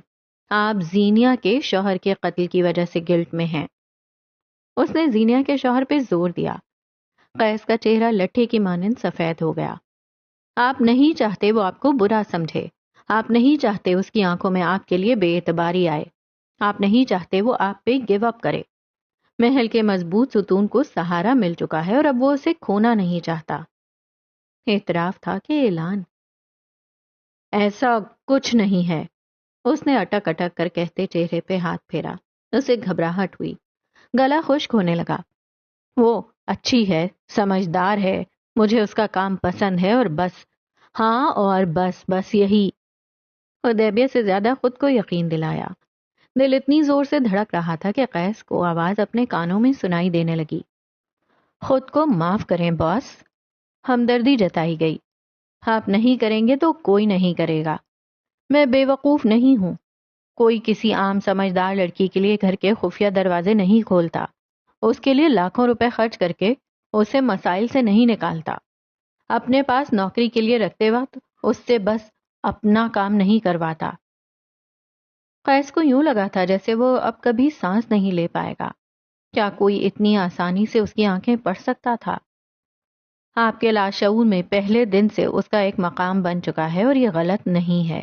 آپ زینیہ کے شوہر کے قتل کی وجہ سے گلٹ میں ہیں۔ اس نے زینیہ کے شوہر پہ زور دیا۔ قیس کا چہرہ لٹھے کی مانند سفید ہو گیا۔ آپ نہیں چاہتے وہ آپ کو برا سمجھے، آپ نہیں چاہتے اس کی آنکھوں میں آپ کے لیے بے اعتباری آئے، آپ نہیں چاہتے وہ آپ پہ گیو اپ کرے۔ محل کے مضبوط ستون کو سہارا مل چکا ہے اور اب وہ اسے کھونا نہیں چاہتا۔ اعتراف تھا کہ اعلان؟ ایسا کچھ نہیں ہے، اس نے اٹک اٹک کر کہتے چہرے پہ ہاتھ پھیرا۔ اسے گھبراہٹ ہوئی، گلا خشک ہونے لگا۔ وہ اچھی ہے، سمجھدار ہے، مجھے اس کا کام پسند ہے، اور بس، ہاں اور بس یہی۔ حدیبیہ سے زیادہ خود کو یقین دلایا۔ دل اتنی زور سے دھڑک رہا تھا کہ قیس کو آواز اپنے کانوں میں سنائی دینے لگی۔ خود کو معاف کریں باس۔ ہمدردی جتائی گئی۔ آپ نہیں کریں گے تو کوئی نہیں کرے گا۔ میں بے وقوف نہیں ہوں۔ کوئی کسی عام سمجھدار لڑکی کے لیے گھر کے خفیہ دروازے نہیں کھولتا، اس کے لیے لاکھوں روپے خرچ کر کے اسے مسائل سے نہیں نکالتا، اپنے پاس نوکری کے لیے رکھتے وقت اس سے بس اپنا کام نہیں کرواتا۔ قیس کو یوں لگا تھا جیسے وہ اب کبھی سانس نہیں لے پائے گا۔ کیا کوئی اتنی آسانی سے اس کی آنکھیں پڑھ سکتا تھا؟ آپ کے لاشعور میں پہلے دن سے اس کا ایک مقام بن چکا ہے، اور یہ غلط نہیں ہے۔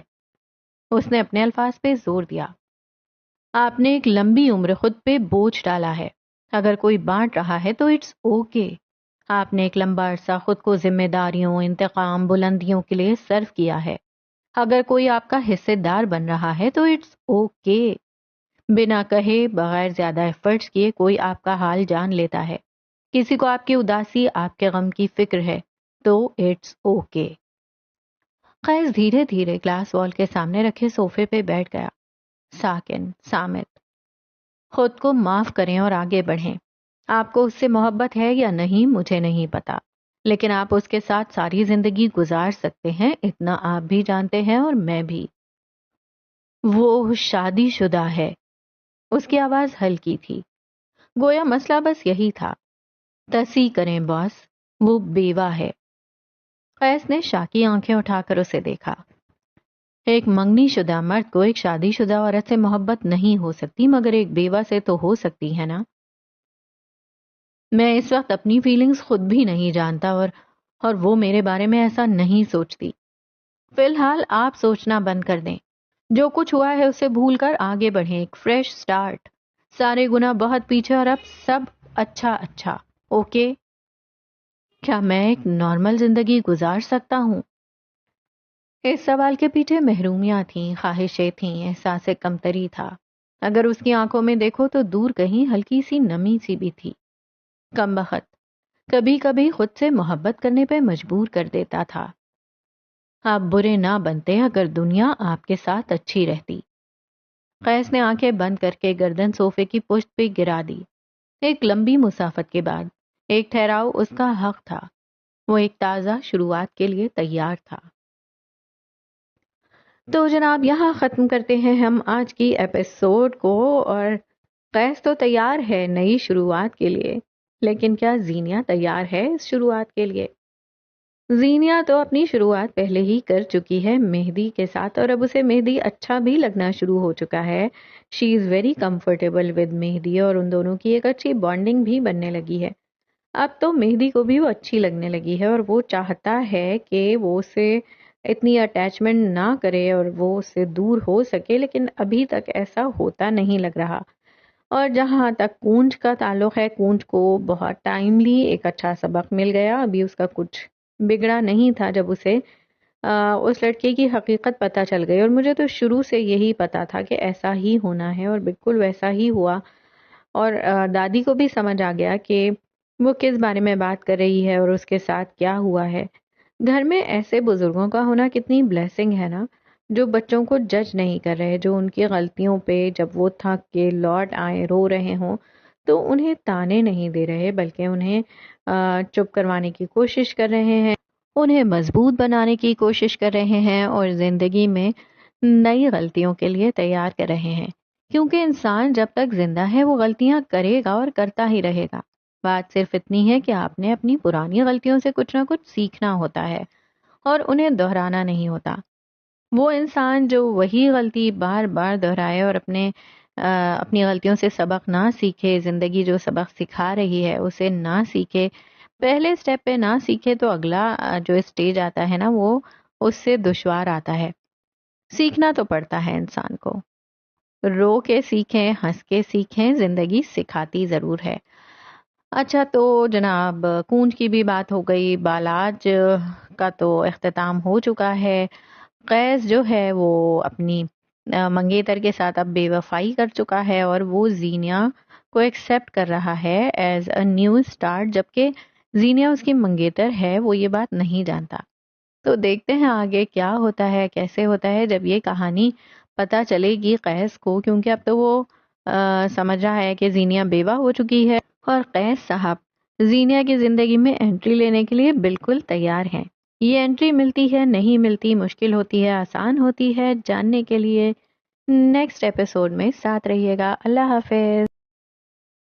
اس نے اپنے الفاظ پہ زور دیا۔ آپ نے ایک لمبی عمر خود پہ بوجھ ڈالا ہے، اگر کوئی بانٹ رہا ہے تو اٹس اوکے۔ آپ نے ایک لمبا عرصہ خود کو ذمہ داریوں، انتقام، بلندیوں کے لیے صرف کیا ہے۔ اگر کوئی آپ کا حصے دار بن رہا ہے تو اٹس اوکے۔ بنا کہے، بغیر زیادہ ایفرٹس کیے کوئی آپ کا حال جان لیتا ہے۔ کسی کو آپ کی اداسی، آپ کے غم کی فکر ہے تو اٹس اوکے۔ قیس دھیرے دھیرے گلاس وال کے سامنے رکھے صوفے پہ بیٹھ گیا، ساکن، صامت۔ خود کو معاف کریں اور آگے بڑھیں۔ آپ کو اس سے محبت ہے یا نہیں مجھے نہیں پتا، لیکن آپ اس کے ساتھ ساری زندگی گزار سکتے ہیں، اتنا آپ بھی جانتے ہیں اور میں بھی۔ وہ شادی شدہ ہے۔ اس کی آواز ہلکی تھی، گویا مسئلہ بس یہی تھا۔ تصحیح کریں باس، وہ بیوہ ہے۔ قیس نے شاکی آنکھیں اٹھا کر اسے دیکھا۔ ایک منگنی شدہ مرد کو ایک شادی شدہ عورت سے محبت نہیں ہو سکتی، مگر ایک بیوہ سے تو ہو سکتی ہے نا؟ میں اس وقت اپنی فیلنگز خود بھی نہیں جانتا، اور وہ میرے بارے میں ایسا نہیں سوچتی۔ فی الحال آپ سوچنا بند کر دیں، جو کچھ ہوا ہے اسے بھول کر آگے بڑھیں، ایک فریش سٹارٹ۔ سارے گناہ بہت پیچھے اور اب سب اچھا اچھا، اوکے؟ کیا میں ایک نارمل زندگی گزار سکتا ہوں؟ اس سوال کے پیچھے محرومیاں تھیں، خواہشیں تھیں، احساس کمتری تھا۔ اگر اس کی آنکھوں میں دیکھو تو دور کہیں ہلکی سی نمی سی بھی تھی۔ کم بخت کبھی کبھی خود سے محبت کرنے پہ مجبور کر دیتا تھا۔ آپ برے نہ بنتے اگر دنیا آپ کے ساتھ اچھی رہتی۔ قیس نے آنکھیں بند کر کے گردن صوفے کی پشت پہ گرا دی۔ ایک لمبی مسافت کے بعد ایک ٹھہراؤ اس کا حق تھا۔ وہ ایک تازہ شروعات کے لیے تیار تھا۔ تو جناب یہاں ختم کرتے ہیں ہم آج کی ایپیسوڈ کو، اور قیس تو تیار ہے نئی شروعات کے لیے، لیکن کیا زینیہ تیار ہے اس شروعات کے لیے؟ زینیہ تو اپنی شروعات پہلے ہی کر چکی ہے مہدی کے ساتھ، اور اب اسے مہدی اچھا بھی لگنا شروع ہو چکا ہے۔ شی از ویری کمفرٹیبل ود مہدی، اور ان دونوں کی ایک اچھی بانڈنگ بھی بننے لگی ہے۔ اب تو مہدی کو بھی وہ اچھی لگنے لگی ہے، اور وہ چاہتا ہے کہ وہ اسے اتنی اٹیچمنٹ نہ کرے اور وہ اس سے دور ہو سکے، لیکن ابھی تک ایسا ہوتا نہیں لگ رہا۔ اور جہاں تک کونج کا تعلق ہے، کونج کو بہت ٹائملی ایک اچھا سبق مل گیا، ابھی اس کا کچھ بگڑا نہیں تھا جب اسے اس لڑکے کی حقیقت پتہ چل گئی، اور مجھے تو شروع سے یہی پتا تھا کہ ایسا ہی ہونا ہے، اور بالکل ویسا ہی ہوا۔ اور دادی کو بھی سمجھ آ گیا کہ وہ کس بارے میں بات کر رہی ہے اور اس کے ساتھ کیا ہوا ہے۔ گھر میں ایسے بزرگوں کا ہونا کتنی بلیسنگ ہے نا، جو بچوں کو جج نہیں کر رہے، جو ان کی غلطیوں پہ جب وہ تھک کے لوٹ آئے رو رہے ہوں تو انہیں تانے نہیں دے رہے، بلکہ انہیں چپ کروانے کی کوشش کر رہے ہیں، انہیں مضبوط بنانے کی کوشش کر رہے ہیں، اور زندگی میں نئی غلطیوں کے لیے تیار کر رہے ہیں۔ کیونکہ انسان جب تک زندہ ہے وہ غلطیاں کرے گا اور کرتا ہی رہے گا۔ بات صرف اتنی ہے کہ آپ نے اپنی پرانی غلطیوں سے کچھ نہ کچھ سیکھنا ہوتا ہے اور انہیں دہرانا نہیں ہوتا۔ وہ انسان جو وہی غلطی بار بار دہرائے اور اپنی غلطیوں سے سبق نہ سیکھے، زندگی جو سبق سکھا رہی ہے اسے نہ سیکھے، پہلے سٹیپ پہ نہ سیکھے، تو اگلا جو اسٹیج آتا ہے نا وہ اس سے دشوار آتا ہے۔ سیکھنا تو پڑتا ہے انسان کو، رو کے سیکھیں، ہنس کے سیکھیں، زندگی سکھاتی ضرور ہے۔ اچھا تو جناب، کونج کی بھی بات ہو گئی، بالاج کا تو اختتام ہو چکا ہے۔ قیس جو ہے وہ اپنی منگیتر کے ساتھ اب بے وفائی کر چکا ہے، اور وہ زینیا کو ایکسپٹ کر رہا ہے ایز اے نیو اسٹارٹ، جبکہ زینیا اس کی منگیتر ہے، وہ یہ بات نہیں جانتا۔ تو دیکھتے ہیں آگے کیا ہوتا ہے، کیسے ہوتا ہے جب یہ کہانی پتہ چلے گی قیس کو، کیونکہ اب تو وہ سمجھ رہا ہے کہ زینیا بیوہ ہو چکی ہے، اور قیس صاحب زینیا کی زندگی میں انٹری لینے کے لیے بالکل تیار ہیں۔ یہ انٹری ملتی ہے، نہیں ملتی، مشکل ہوتی ہے، آسان ہوتی ہے، جاننے کے لیے نیکسٹ ایپیسوڈ میں ساتھ رہیے گا۔ اللہ حافظ۔